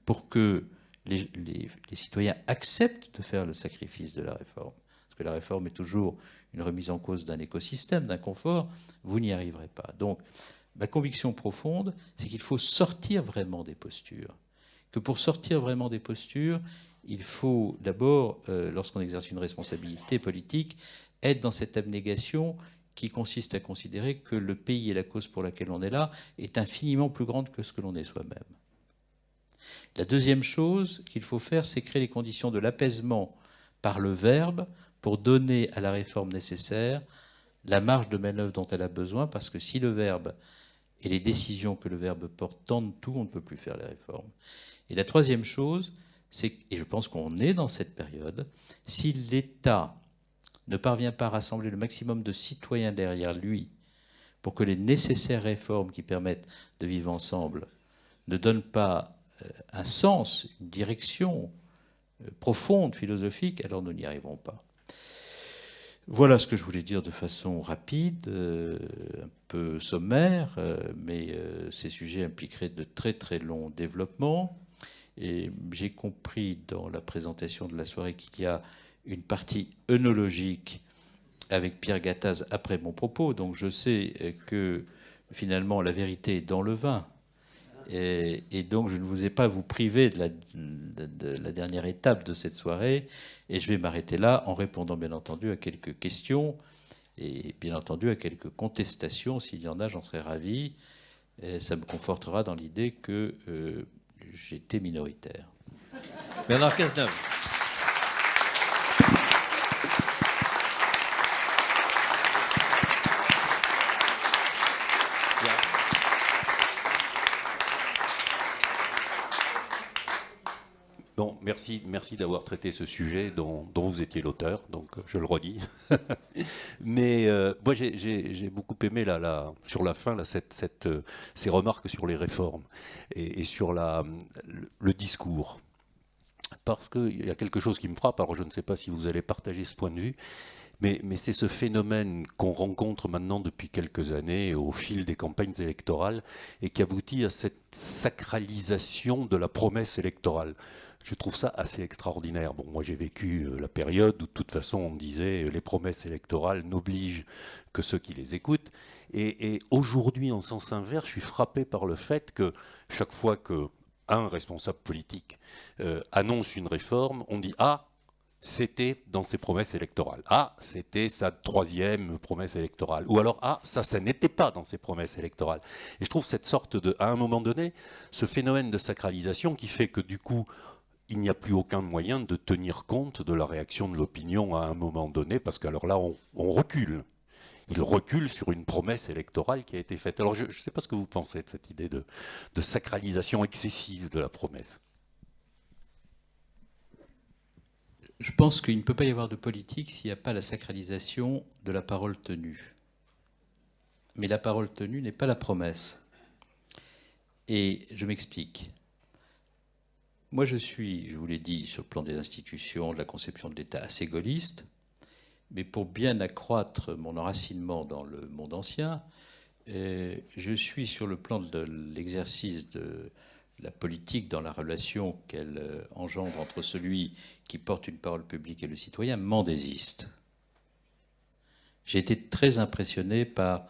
pour que les citoyens acceptent de faire le sacrifice de la réforme, parce que la réforme est toujours une remise en cause d'un écosystème, d'un confort, vous n'y arriverez pas. Donc, ma conviction profonde, c'est qu'il faut sortir vraiment des postures. Que pour sortir vraiment des postures, il faut d'abord, lorsqu'on exerce une responsabilité politique, être dans cette abnégation qui consiste à considérer que le pays et la cause pour laquelle on est là est infiniment plus grande que ce que l'on est soi-même. La deuxième chose qu'il faut faire, c'est créer les conditions de l'apaisement par le verbe pour donner à la réforme nécessaire la marge de manœuvre dont elle a besoin, parce que si le verbe et les décisions que le verbe porte tendent tout, on ne peut plus faire les réformes. Et la troisième chose, c'est, et je pense qu'on est dans cette période, si l'État ne parvient pas à rassembler le maximum de citoyens derrière lui pour que les nécessaires réformes qui permettent de vivre ensemble ne donnent pas un sens, une direction profonde, philosophique, alors nous n'y arriverons pas. Voilà ce que je voulais dire de façon rapide, un peu sommaire, mais ces sujets impliqueraient de très très longs développements. Et j'ai compris dans la présentation de la soirée qu'il y a une partie œnologique avec Pierre Gattaz après mon propos, donc je sais que finalement la vérité est dans le vin. Et donc, je ne vous ai pas vous priver de la dernière étape de cette soirée. Et je vais m'arrêter là en répondant, bien entendu, à quelques questions et, bien entendu, à quelques contestations. S'il y en a, j'en serais ravi. Et ça me confortera dans l'idée que j'étais minoritaire. Bernard Cazeneuve. Bon, merci d'avoir traité ce sujet dont vous étiez l'auteur, donc je le redis. Mais moi, j'ai beaucoup aimé sur la fin ces remarques sur les réformes et sur le discours. Parce qu'il y a quelque chose qui me frappe, alors je ne sais pas si vous allez partager ce point de vue, mais c'est ce phénomène qu'on rencontre maintenant depuis quelques années au fil des campagnes électorales et qui aboutit à cette sacralisation de la promesse électorale. Je trouve ça assez extraordinaire. Bon, moi j'ai vécu la période où de toute façon on me disait les promesses électorales n'obligent que ceux qui les écoutent. Et aujourd'hui, en sens inverse, je suis frappé par le fait que chaque fois qu'un responsable politique annonce une réforme, on dit « Ah, c'était dans ses promesses électorales. Ah, c'était sa troisième promesse électorale. » Ou alors « Ah, ça n'était pas dans ses promesses électorales. » Et je trouve cette sorte à un moment donné, ce phénomène de sacralisation qui fait que du coup, il n'y a plus aucun moyen de tenir compte de la réaction de l'opinion à un moment donné, parce qu'alors là, on recule. Il recule sur une promesse électorale qui a été faite. Alors je ne sais pas ce que vous pensez de cette idée de sacralisation excessive de la promesse. Je pense qu'il ne peut pas y avoir de politique s'il n'y a pas la sacralisation de la parole tenue. Mais la parole tenue n'est pas la promesse. Et je m'explique. Moi, je suis, je vous l'ai dit, sur le plan des institutions, de la conception de l'État, assez gaulliste. Mais pour bien accroître mon enracinement dans le monde ancien, je suis sur le plan de l'exercice de la politique dans la relation qu'elle engendre entre celui qui porte une parole publique et le citoyen, mendésiste. J'ai été très impressionné par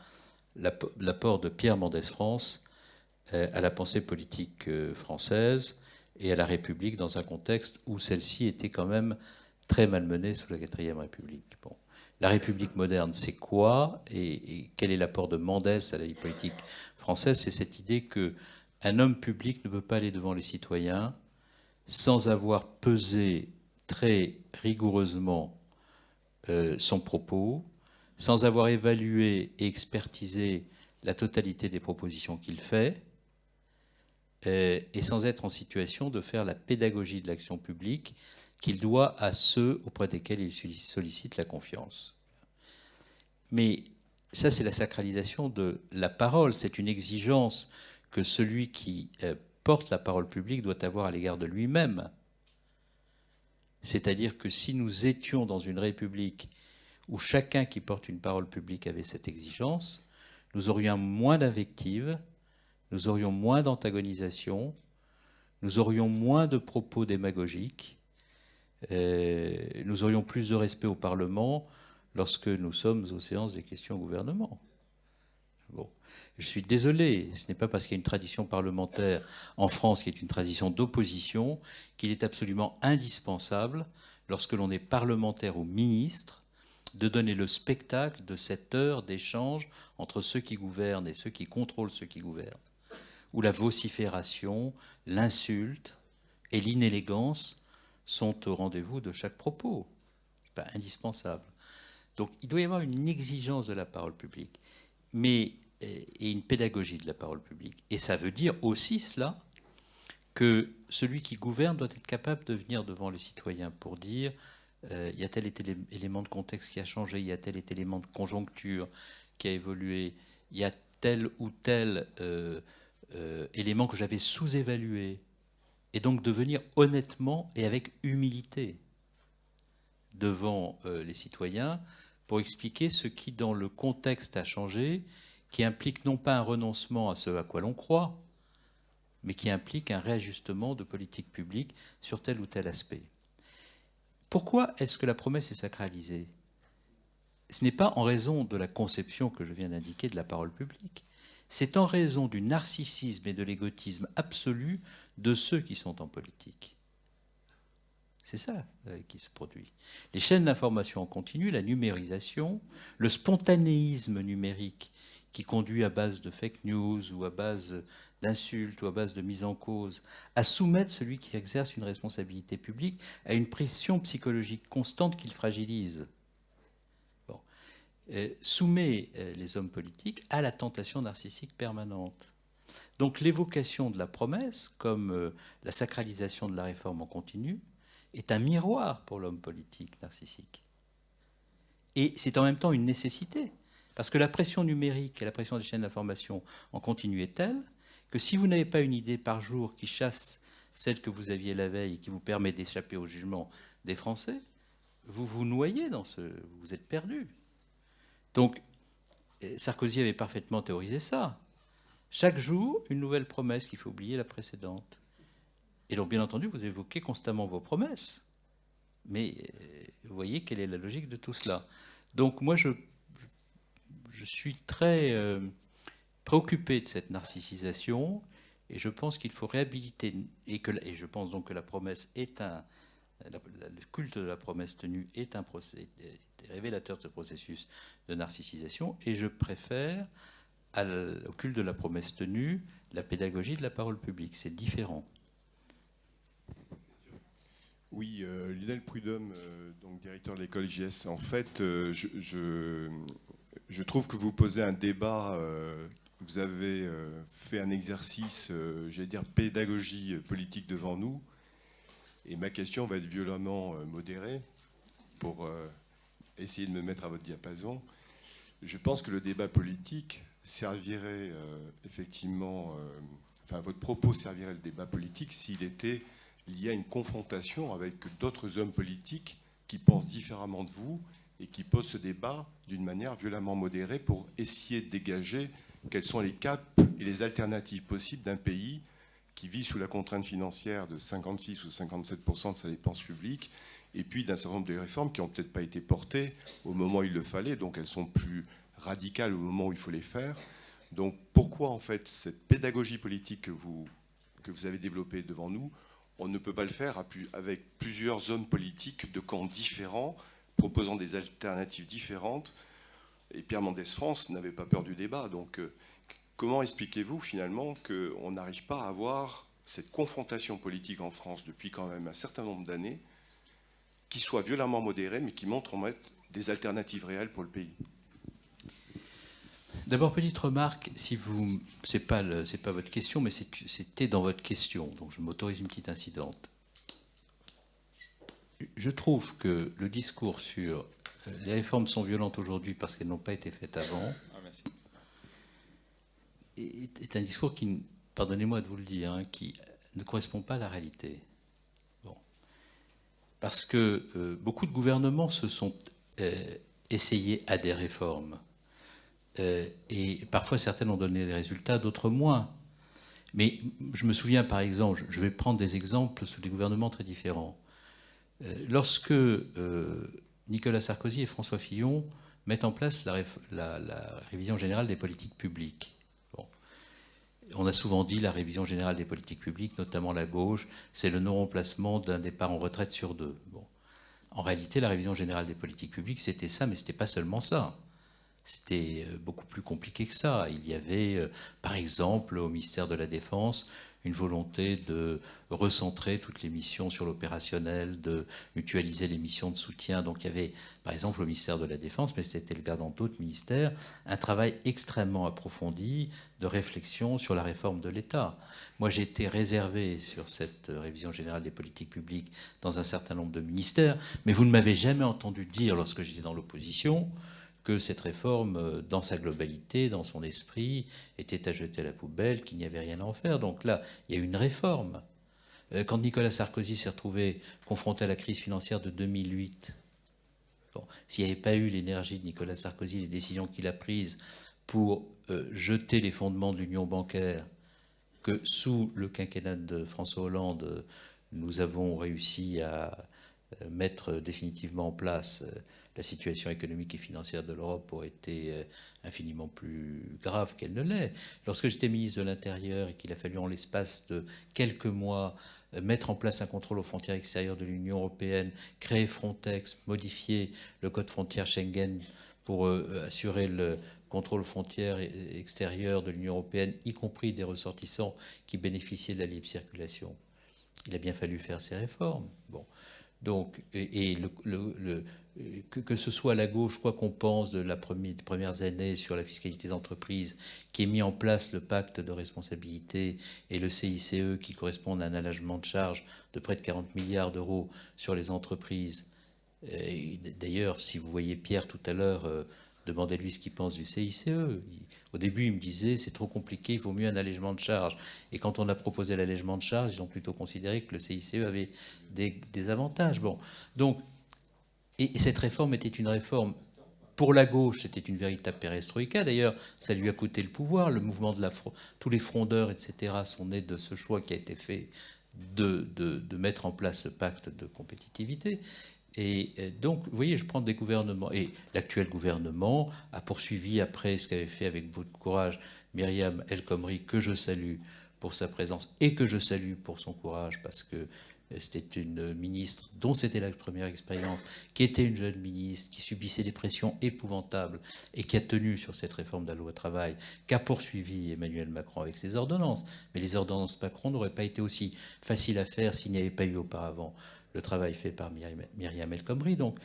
l'apport de Pierre Mendès France à la pensée politique française et à la République dans un contexte où celle-ci était quand même très malmenée sous la 4e République. Bon. La République moderne, c'est quoi et quel est l'apport de Mendès à la vie politique française? C'est cette idée qu'un homme public ne peut pas aller devant les citoyens sans avoir pesé très rigoureusement son propos, sans avoir évalué et expertisé la totalité des propositions qu'il fait, et sans être en situation de faire la pédagogie de l'action publique qu'il doit à ceux auprès desquels il sollicite la confiance. Mais ça, c'est la sacralisation de la parole. C'est une exigence que celui qui porte la parole publique doit avoir à l'égard de lui-même. C'est-à-dire que si nous étions dans une république où chacun qui porte une parole publique avait cette exigence, nous aurions moins d'invectives, nous aurions moins d'antagonisation, nous aurions moins de propos démagogiques, nous aurions plus de respect au Parlement lorsque nous sommes aux séances des questions au gouvernement. Bon. Je suis désolé, ce n'est pas parce qu'il y a une tradition parlementaire en France qui est une tradition d'opposition qu'il est absolument indispensable, lorsque l'on est parlementaire ou ministre, de donner le spectacle de cette heure d'échange entre ceux qui gouvernent et ceux qui contrôlent ceux qui gouvernent, où la vocifération, l'insulte et l'inélégance sont au rendez-vous de chaque propos. Ce n'est pas indispensable. Donc il doit y avoir une exigence de la parole publique, mais et une pédagogie de la parole publique. Et ça veut dire aussi cela, que celui qui gouverne doit être capable de venir devant les citoyens pour dire il y a tel et tel élément de contexte qui a changé, il y a tel et tel élément de conjoncture qui a évolué, il y a tel ou tel élément que j'avais sous-évalué. Et donc de venir honnêtement et avec humilité devant les citoyens pour expliquer ce qui, dans le contexte, a changé, qui implique non pas un renoncement à ce à quoi l'on croit, mais qui implique un réajustement de politique publique sur tel ou tel aspect. Pourquoi est-ce que la promesse est sacralisée ? Ce n'est pas en raison de la conception que je viens d'indiquer de la parole publique, c'est en raison du narcissisme et de l'égotisme absolu de ceux qui sont en politique. C'est ça qui se produit. Les chaînes d'information en continu, la numérisation, le spontanéisme numérique qui conduit à base de fake news ou à base d'insultes ou à base de mise en cause, à soumettre celui qui exerce une responsabilité publique à une pression psychologique constante qui le fragilise. Bon. Soumet les hommes politiques à la tentation narcissique permanente. Donc l'évocation de la promesse, comme la sacralisation de la réforme en continu, est un miroir pour l'homme politique narcissique. Et c'est en même temps une nécessité, parce que la pression numérique et la pression des chaînes d'information en continu est telle que si vous n'avez pas une idée par jour qui chasse celle que vous aviez la veille et qui vous permet d'échapper au jugement des Français, vous vous noyez dans ce... vous êtes perdu. Donc, Sarkozy avait parfaitement théorisé ça. Chaque jour, une nouvelle promesse qu'il faut oublier la précédente. Et donc, bien entendu, vous évoquez constamment vos promesses. Mais vous voyez quelle est la logique de tout cela. Donc, moi, je suis très préoccupé de cette narcissisation et je pense qu'il faut réhabiliter, et je pense donc que la promesse est le culte de la promesse tenue est révélateur de ce processus de narcissisation, et je préfère au culte de la promesse tenue la pédagogie de la parole publique. C'est différent. Oui, Lionel Prudhomme, donc directeur de l'école JS. En fait, je trouve que vous posez un débat, vous avez fait un exercice, j'allais dire, pédagogie politique devant nous. Et ma question va être violemment modérée pour essayer de me mettre à votre diapason. Je pense que le débat politique servirait effectivement, enfin votre propos servirait le débat politique s'il était lié à une confrontation avec d'autres hommes politiques qui pensent différemment de vous et qui posent ce débat d'une manière violemment modérée pour essayer de dégager quels sont les caps et les alternatives possibles d'un pays qui vit sous la contrainte financière de 56 ou 57% de sa dépense publique, et puis d'un certain nombre de réformes qui n'ont peut-être pas été portées au moment où il le fallait, donc elles sont plus radicales au moment où il faut les faire. Donc pourquoi en fait cette pédagogie politique que vous avez développée devant nous, on ne peut pas le faire avec plusieurs hommes politiques de camps différents, proposant des alternatives différentes. Et Pierre Mendès France n'avait pas peur du débat. Donc comment expliquez-vous finalement qu'on n'arrive pas à avoir cette confrontation politique en France depuis quand même un certain nombre d'années, qui soit violemment modérée, mais qui montre en fait des alternatives réelles pour le pays ? D'abord, petite remarque, si vous, c'est pas votre question, mais c'était dans votre question, donc je m'autorise une petite incidente. Je trouve que le discours sur les réformes sont violentes aujourd'hui parce qu'elles n'ont pas été faites avant est un discours qui, pardonnez-moi de vous le dire, hein, qui ne correspond pas à la réalité. Bon. Parce que beaucoup de gouvernements se sont essayés à des réformes. Et parfois, certaines ont donné des résultats, d'autres moins. Mais je me souviens, par exemple, je vais prendre des exemples sous des gouvernements très différents. Lorsque Nicolas Sarkozy et François Fillon mettent en place la révision générale des politiques publiques. Bon. On a souvent dit la révision générale des politiques publiques, notamment la gauche, c'est le non-remplacement d'un départ en retraite sur 2. Bon. En réalité, la révision générale des politiques publiques, c'était ça, mais ce n'était pas seulement ça. C'était beaucoup plus compliqué que ça. Il y avait, par exemple, au ministère de la Défense, une volonté de recentrer toutes les missions sur l'opérationnel, de mutualiser les missions de soutien. Donc il y avait, par exemple, au ministère de la Défense, mais c'était le cas dans d'autres ministères, un travail extrêmement approfondi de réflexion sur la réforme de l'État. Moi, j'ai été réservé sur cette révision générale des politiques publiques dans un certain nombre de ministères, mais vous ne m'avez jamais entendu dire, lorsque j'étais dans l'opposition, que cette réforme, dans sa globalité, dans son esprit, était à jeter à la poubelle, qu'il n'y avait rien à en faire. Donc là, il y a une réforme. Quand Nicolas Sarkozy s'est retrouvé confronté à la crise financière de 2008, bon, s'il n'y avait pas eu l'énergie de Nicolas Sarkozy, les décisions qu'il a prises pour jeter les fondements de l'union bancaire, que sous le quinquennat de François Hollande, nous avons réussi à mettre définitivement en place, la situation économique et financière de l'Europe aurait été infiniment plus grave qu'elle ne l'est. Lorsque j'étais ministre de l'Intérieur et qu'il a fallu en l'espace de quelques mois mettre en place un contrôle aux frontières extérieures de l'Union européenne, créer Frontex, modifier le code frontière Schengen pour assurer le contrôle aux frontières extérieures de l'Union européenne, y compris des ressortissants qui bénéficiaient de la libre circulation, il a bien fallu faire ces réformes. Bon. Donc, que ce soit la gauche, quoi qu'on pense de des premières années sur la fiscalité des entreprises, qui ait mis en place le pacte de responsabilité et le CICE qui correspondent à un allègement de charges de près de 40 milliards d'euros sur les entreprises. D'ailleurs, si vous voyez Pierre tout à l'heure, demandez-lui ce qu'il pense du CICE. Au début, il me disait c'est trop compliqué, il vaut mieux un allègement de charges. Et quand on a proposé l'allègement de charges, ils ont plutôt considéré que le CICE avait des avantages. Bon, donc, et cette réforme était une réforme pour la gauche, c'était une véritable perestroïka. D'ailleurs, ça lui a coûté le pouvoir. Le mouvement de tous les frondeurs, etc., sont nés de ce choix qui a été fait de mettre en place ce pacte de compétitivité. Et donc, vous voyez, je prends des gouvernements. Et l'actuel gouvernement a poursuivi après ce qu'avait fait avec beaucoup de courage Myriam El Khomri, que je salue pour sa présence et que je salue pour son courage, parce que c'était une ministre dont c'était la première expérience, qui était une jeune ministre, qui subissait des pressions épouvantables et qui a tenu sur cette réforme de la loi travail, qu'a poursuivi Emmanuel Macron avec ses ordonnances. Mais les ordonnances Macron n'auraient pas été aussi faciles à faire s'il n'y avait pas eu auparavant le travail fait par Myriam El Khomri. Donc,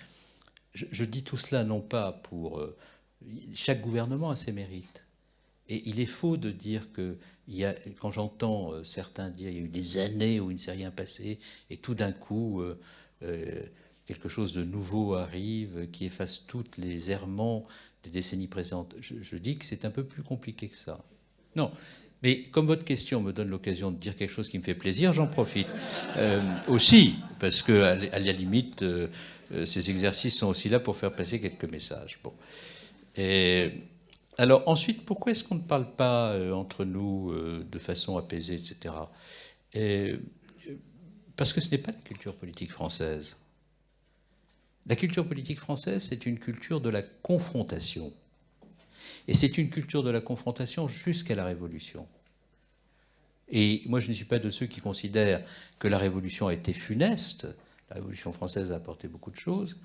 je dis tout cela non pas pour... chaque gouvernement a ses mérites. Et il est faux de dire que, quand j'entends certains dire qu'il y a eu des années où il ne s'est rien passé, et tout d'un coup, quelque chose de nouveau arrive, qui efface tous les errements des décennies précédentes. Je dis que c'est un peu plus compliqué que ça. Non. Mais comme votre question me donne l'occasion de dire quelque chose qui me fait plaisir, j'en profite. Aussi, parce que à la limite, ces exercices sont aussi là pour faire passer quelques messages. Bon. Alors ensuite, pourquoi est-ce qu'on ne parle pas entre nous de façon apaisée, etc. Parce que ce n'est pas la culture politique française. La culture politique française, c'est une culture de la confrontation. Et c'est une culture de la confrontation jusqu'à la Révolution. Et moi, je ne suis pas de ceux qui considèrent que la Révolution a été funeste. La Révolution française a apporté beaucoup de choses.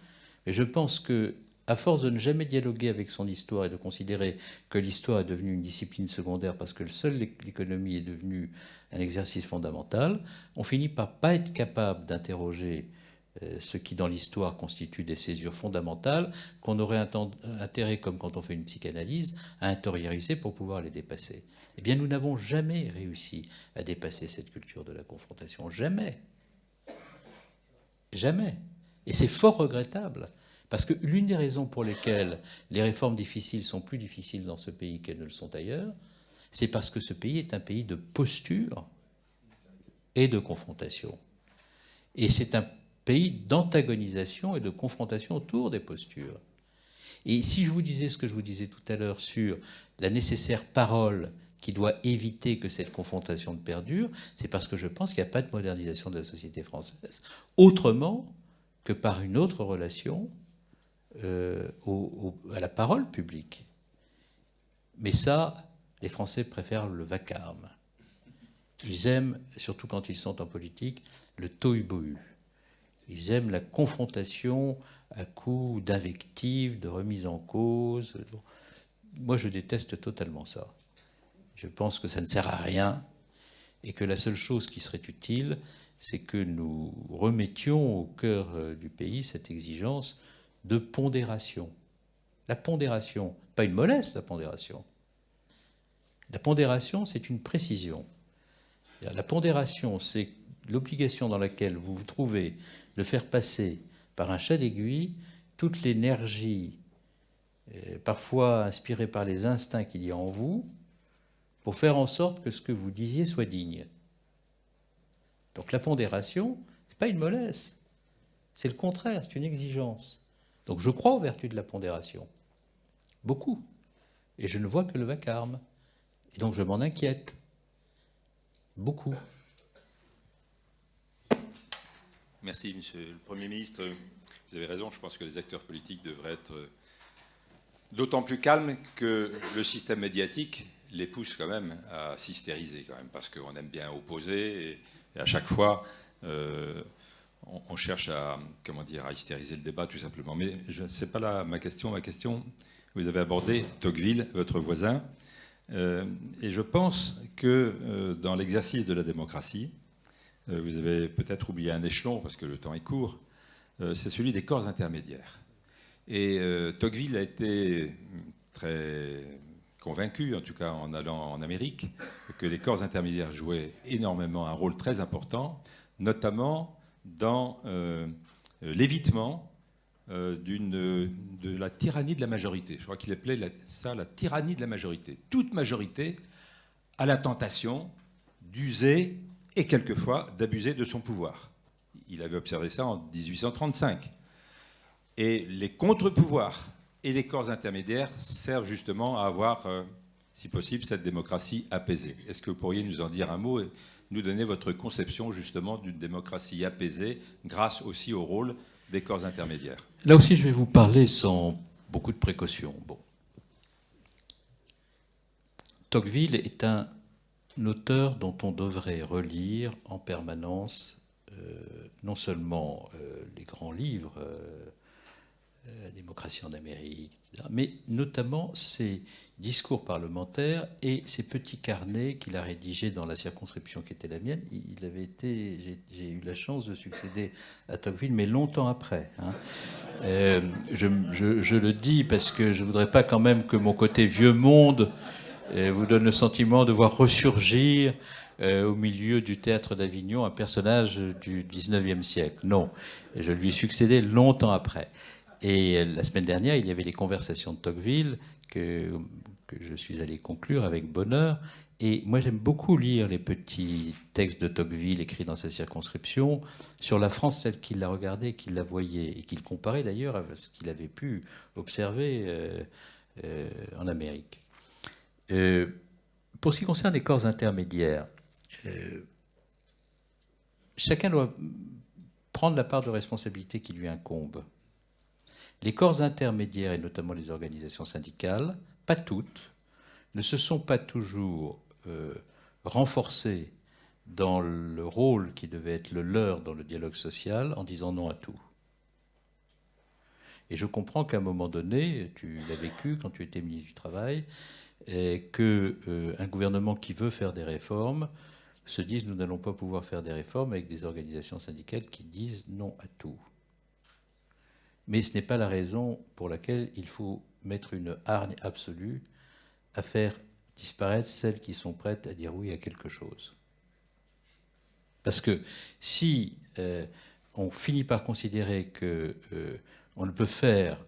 Mais je pense que, à force de ne jamais dialoguer avec son histoire et de considérer que l'histoire est devenue une discipline secondaire parce que seule l'économie est devenue un exercice fondamental, on finit par pas être capable d'interroger ce qui dans l'histoire constitue des césures fondamentales qu'on aurait intérêt, comme quand on fait une psychanalyse, à intérioriser pour pouvoir les dépasser. Eh bien, nous n'avons jamais réussi à dépasser cette culture de la confrontation. Jamais. Jamais. Et c'est fort regrettable. Parce que l'une des raisons pour lesquelles les réformes difficiles sont plus difficiles dans ce pays qu'elles ne le sont ailleurs, c'est parce que ce pays est un pays de posture et de confrontation. Et c'est un pays d'antagonisation et de confrontation autour des postures. Et si je vous disais ce que je vous disais tout à l'heure sur la nécessaire parole qui doit éviter que cette confrontation ne perdure, c'est parce que je pense qu'il n'y a pas de modernisation de la société française autrement que par une autre relation à la parole publique. Mais ça, les Français préfèrent le vacarme. Ils aiment, surtout quand ils sont en politique, le tohu-bohu. Ils aiment la confrontation à coups d'invectives, de remise en cause. Moi, je déteste totalement ça. Je pense que ça ne sert à rien et que la seule chose qui serait utile, c'est que nous remettions au cœur du pays cette exigence de pondération. La pondération, pas une mollesse, la pondération. La pondération, c'est une précision. La pondération, c'est l'obligation dans laquelle vous vous trouvez de faire passer par un chat d'aiguille toute l'énergie, parfois inspirée par les instincts qu'il y a en vous, pour faire en sorte que ce que vous disiez soit digne. Donc la pondération, ce n'est pas une mollesse, c'est le contraire, c'est une exigence. Donc je crois aux vertus de la pondération, beaucoup, et je ne vois que le vacarme, et donc je m'en inquiète, beaucoup. Merci, Monsieur le Premier ministre. Vous avez raison, je pense que les acteurs politiques devraient être d'autant plus calmes que le système médiatique les pousse quand même à s'hystériser, quand même, parce qu'on aime bien opposer, et à chaque fois, on cherche à hystériser le débat, tout simplement. Mais ce n'est pas là ma question. Ma question, vous avez abordé Tocqueville, votre voisin, et je pense que dans l'exercice de la démocratie, vous avez peut-être oublié un échelon, parce que le temps est court, c'est celui des corps intermédiaires. Et Tocqueville a été très convaincu, en tout cas en allant en Amérique, que les corps intermédiaires jouaient énormément un rôle très important, notamment dans l'évitement de la tyrannie de la majorité. Je crois qu'il appelait ça la tyrannie de la majorité. Toute majorité a la tentation d'user et quelquefois d'abuser de son pouvoir. Il avait observé ça en 1835. Et les contre-pouvoirs et les corps intermédiaires servent justement à avoir, si possible, cette démocratie apaisée. Est-ce que vous pourriez nous en dire un mot et nous donner votre conception justement d'une démocratie apaisée grâce aussi au rôle des corps intermédiaires? Là aussi, je vais vous parler sans beaucoup de précautions. Bon. Tocqueville est un auteur dont on devrait relire en permanence non seulement les grands livres, la démocratie en Amérique, etc., mais notamment ses discours parlementaires et ses petits carnets qu'il a rédigés dans la circonscription qui était la mienne. J'ai eu la chance de succéder à Tocqueville, mais longtemps après. Hein. Je le dis parce que je ne voudrais pas quand même que mon côté vieux monde vous donne le sentiment de voir ressurgir au milieu du théâtre d'Avignon un personnage du 19e siècle. Non, je lui ai succédé longtemps après. Et la semaine dernière, il y avait les conversations de Tocqueville que je suis allé conclure avec bonheur. Et moi, j'aime beaucoup lire les petits textes de Tocqueville écrits dans sa circonscription sur la France telle qu'il la regardait, qu'il la voyait, et qu'il comparait d'ailleurs à ce qu'il avait pu observer en Amérique. Pour ce qui concerne les corps intermédiaires, chacun doit prendre la part de responsabilité qui lui incombe. Les corps intermédiaires, et notamment les organisations syndicales, pas toutes, ne se sont pas toujours renforcés dans le rôle qui devait être le leur dans le dialogue social en disant non à tout. Et je comprends qu'à un moment donné, tu l'as vécu quand tu étais ministre du Travail, qu'un gouvernement qui veut faire des réformes se disent nous n'allons pas pouvoir faire des réformes avec des organisations syndicales qui disent non à tout. Mais ce n'est pas la raison pour laquelle il faut mettre une hargne absolue à faire disparaître celles qui sont prêtes à dire oui à quelque chose. Parce que si on finit par considérer qu'on ne peut faire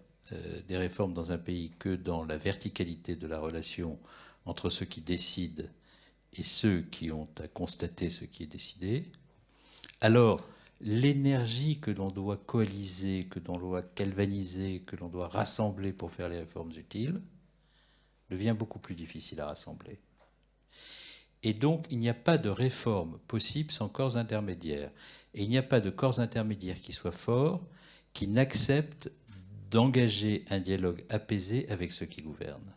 des réformes dans un pays que dans la verticalité de la relation entre ceux qui décident et ceux qui ont à constater ce qui est décidé, alors l'énergie que l'on doit coaliser, que l'on doit galvaniser, que l'on doit rassembler pour faire les réformes utiles, devient beaucoup plus difficile à rassembler. Et donc, il n'y a pas de réforme possible sans corps intermédiaires. Et il n'y a pas de corps intermédiaire qui soit fort, qui n'accepte d'engager un dialogue apaisé avec ceux qui gouvernent.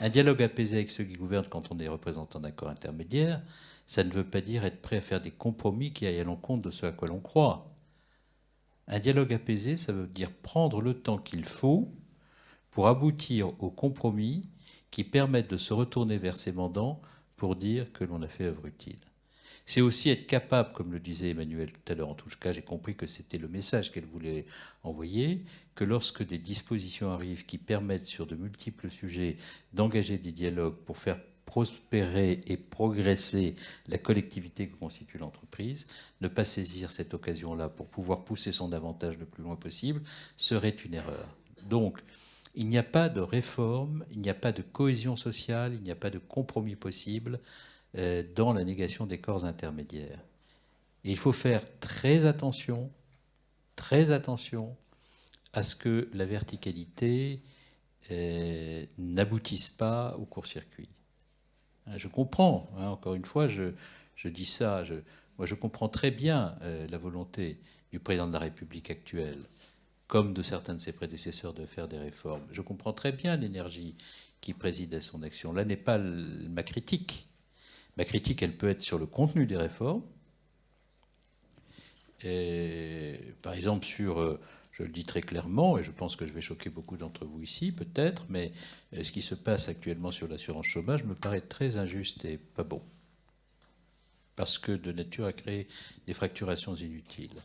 Un dialogue apaisé avec ceux qui gouvernent quand on est représentant d'un corps intermédiaire, ça ne veut pas dire être prêt à faire des compromis qui aillent à l'encontre de ce à quoi l'on croit. Un dialogue apaisé, ça veut dire prendre le temps qu'il faut pour aboutir aux compromis qui permettent de se retourner vers ses mandants pour dire que l'on a fait œuvre utile. C'est aussi être capable, comme le disait Emmanuel tout à l'heure, en tout cas j'ai compris que c'était le message qu'elle voulait envoyer, que lorsque des dispositions arrivent qui permettent sur de multiples sujets d'engager des dialogues pour faire prospérer et progresser la collectivité que constitue l'entreprise, ne pas saisir cette occasion-là pour pouvoir pousser son avantage le plus loin possible serait une erreur. Donc, il n'y a pas de réforme, il n'y a pas de cohésion sociale, il n'y a pas de compromis possible dans la négation des corps intermédiaires. Et il faut faire très attention à ce que la verticalité n'aboutisse pas au court-circuit. Je comprends, encore une fois, je dis ça, moi je comprends très bien la volonté du président de la République actuel, comme de certains de ses prédécesseurs, de faire des réformes. Je comprends très bien l'énergie qui préside à son action. Là n'est pas ma critique. Ma critique, elle peut être sur le contenu des réformes. Et, par exemple, je le dis très clairement, et je pense que je vais choquer beaucoup d'entre vous ici, peut-être, mais ce qui se passe actuellement sur l'assurance chômage me paraît très injuste et pas bon. Parce que de nature à créer des fracturations inutiles.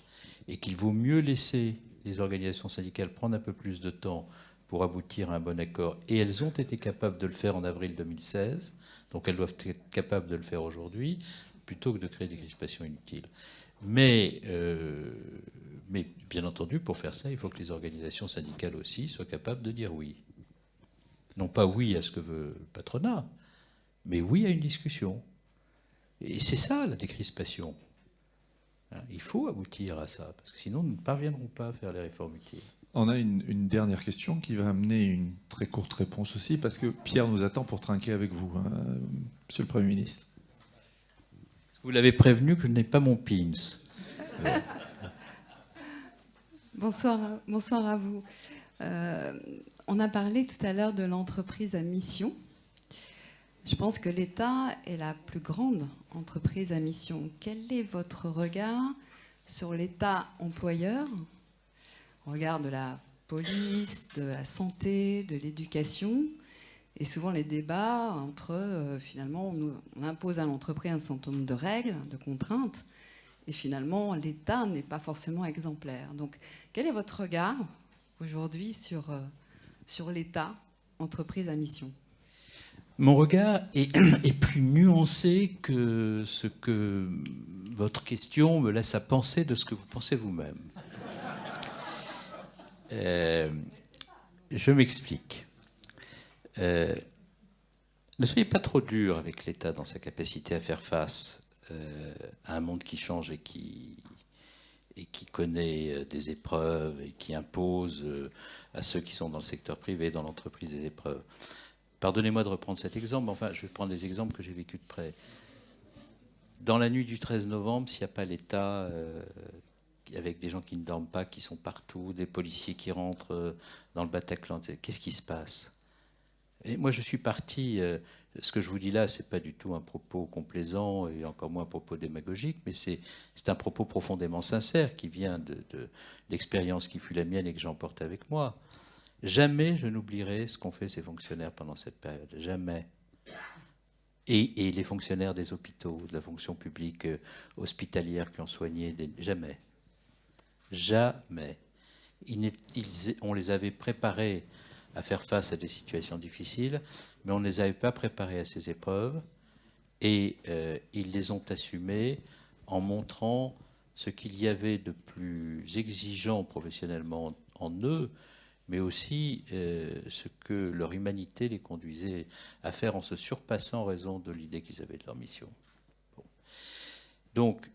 Et qu'il vaut mieux laisser les organisations syndicales prendre un peu plus de temps pour aboutir à un bon accord. Et elles ont été capables de le faire en avril 2016, donc elles doivent être capables de le faire aujourd'hui, plutôt que de créer des crispations inutiles. Mais bien entendu, pour faire ça, il faut que les organisations syndicales aussi soient capables de dire oui. Non pas oui à ce que veut le patronat, mais oui à une discussion. Et c'est ça, la décrispation. Il faut aboutir à ça, parce que sinon, nous ne parviendrons pas à faire les réformes utiles. On a une dernière question qui va amener une très courte réponse aussi, parce que Pierre nous attend pour trinquer avec vous, Monsieur le Premier ministre. Vous l'avez prévenu que je n'ai pas mon pins. Bonsoir à vous. On a parlé tout à l'heure de l'entreprise à mission. Je pense que l'État est la plus grande entreprise à mission. Quel est votre regard sur l'État employeur, au regard de la police, de la santé, de l'éducation, et souvent les débats entre, finalement, on impose à l'entreprise un certain nombre de règles, de contraintes, et finalement, l'État n'est pas forcément exemplaire. Donc, quel est votre regard aujourd'hui sur l'État, entreprise à mission ? Mon regard est plus nuancé que ce que votre question me laisse à penser de ce que vous pensez vous-même. Je m'explique. Ne soyez pas trop dur avec l'État dans sa capacité à faire face à un monde qui change et qui connaît des épreuves et qui impose à ceux qui sont dans le secteur privé, dans l'entreprise, des épreuves. Pardonnez-moi de reprendre cet exemple, mais enfin, je vais prendre des exemples que j'ai vécus de près. Dans la nuit du 13 novembre, s'il n'y a pas l'État, avec des gens qui ne dorment pas, qui sont partout, des policiers qui rentrent dans le Bataclan, qu'est-ce qui se passe ? Et moi, je suis parti. Ce que je vous dis là, c'est pas du tout un propos complaisant et encore moins un propos démagogique, mais c'est un propos profondément sincère qui vient de l'expérience qui fut la mienne et que j'emporte avec moi. Jamais je n'oublierai ce qu'ont fait ces fonctionnaires pendant cette période. Jamais. Et les fonctionnaires des hôpitaux, de la fonction publique hospitalière qui ont soigné, jamais. Jamais. On les avait préparés à faire face à des situations difficiles, mais on ne les avait pas préparés à ces épreuves, et ils les ont assumées en montrant ce qu'il y avait de plus exigeant professionnellement en eux, mais aussi ce que leur humanité les conduisait à faire en se surpassant en raison de l'idée qu'ils avaient de leur mission. Bon. Donc,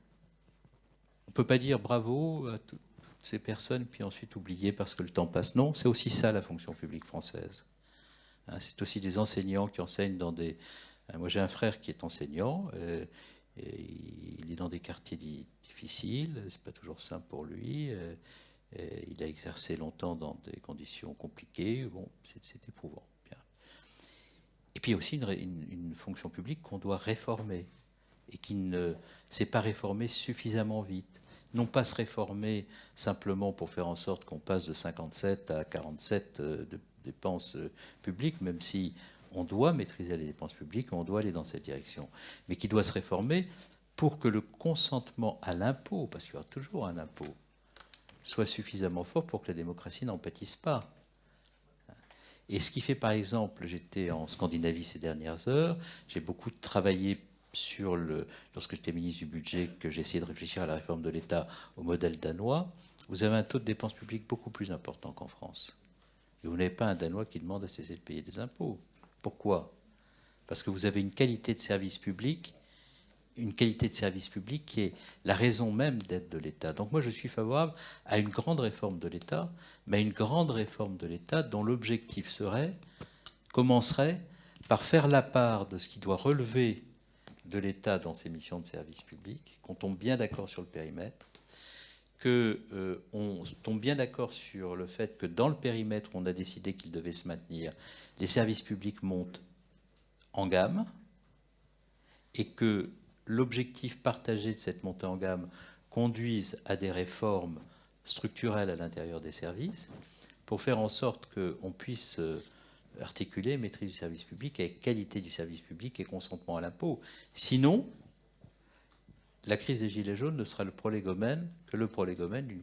on ne peut pas dire bravo à toutes ces personnes, puis ensuite oublier parce que le temps passe. Non, c'est aussi ça la fonction publique française. Hein, c'est aussi des enseignants qui enseignent dans des... Moi, j'ai un frère qui est enseignant, et il est dans des quartiers difficiles, c'est pas toujours simple pour lui. Il a exercé longtemps dans des conditions compliquées. Bon, c'est éprouvant. Bien. Et puis il y a aussi une fonction publique qu'on doit réformer et qui ne s'est pas réformée suffisamment vite. Non pas se réformer simplement pour faire en sorte qu'on passe de 57 à 47 de dépenses publiques, même si on doit maîtriser les dépenses publiques, on doit aller dans cette direction, mais qui doit se réformer pour que le consentement à l'impôt, parce qu'il y aura toujours un impôt, soit suffisamment fort pour que la démocratie n'en pâtisse pas. Et ce qui fait, par exemple, j'étais en Scandinavie ces dernières heures, j'ai beaucoup travaillé sur lorsque j'étais ministre du budget, que j'ai essayé de réfléchir à la réforme de l'État au modèle danois. Vous avez un taux de dépenses publiques beaucoup plus important qu'en France. Et vous n'avez pas un Danois qui demande à cesser de payer des impôts. Pourquoi ? Parce que vous avez une qualité de service public, qui est la raison même d'être de l'État. Donc moi, je suis favorable à une grande réforme de l'État, mais à une grande réforme de l'État dont l'objectif commencerait par faire la part de ce qui doit relever de l'État dans ses missions de service public, qu'on tombe bien d'accord sur le périmètre, qu'on tombe bien d'accord sur le fait que dans le périmètre, on a décidé qu'il devait se maintenir, les services publics montent en gamme, et que l'objectif partagé de cette montée en gamme conduise à des réformes structurelles à l'intérieur des services pour faire en sorte qu'on puisse articuler maîtrise du service public avec qualité du service public et consentement à l'impôt. Sinon, la crise des Gilets jaunes ne sera le prolégomène d'une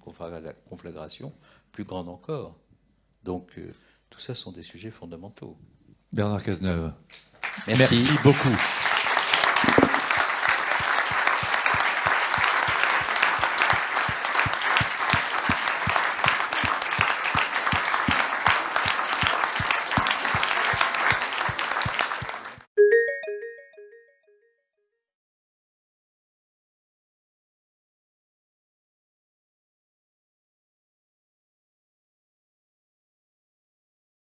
conflagration plus grande encore. Donc, tout ça sont des sujets fondamentaux. Bernard Cazeneuve. Merci Merci beaucoup.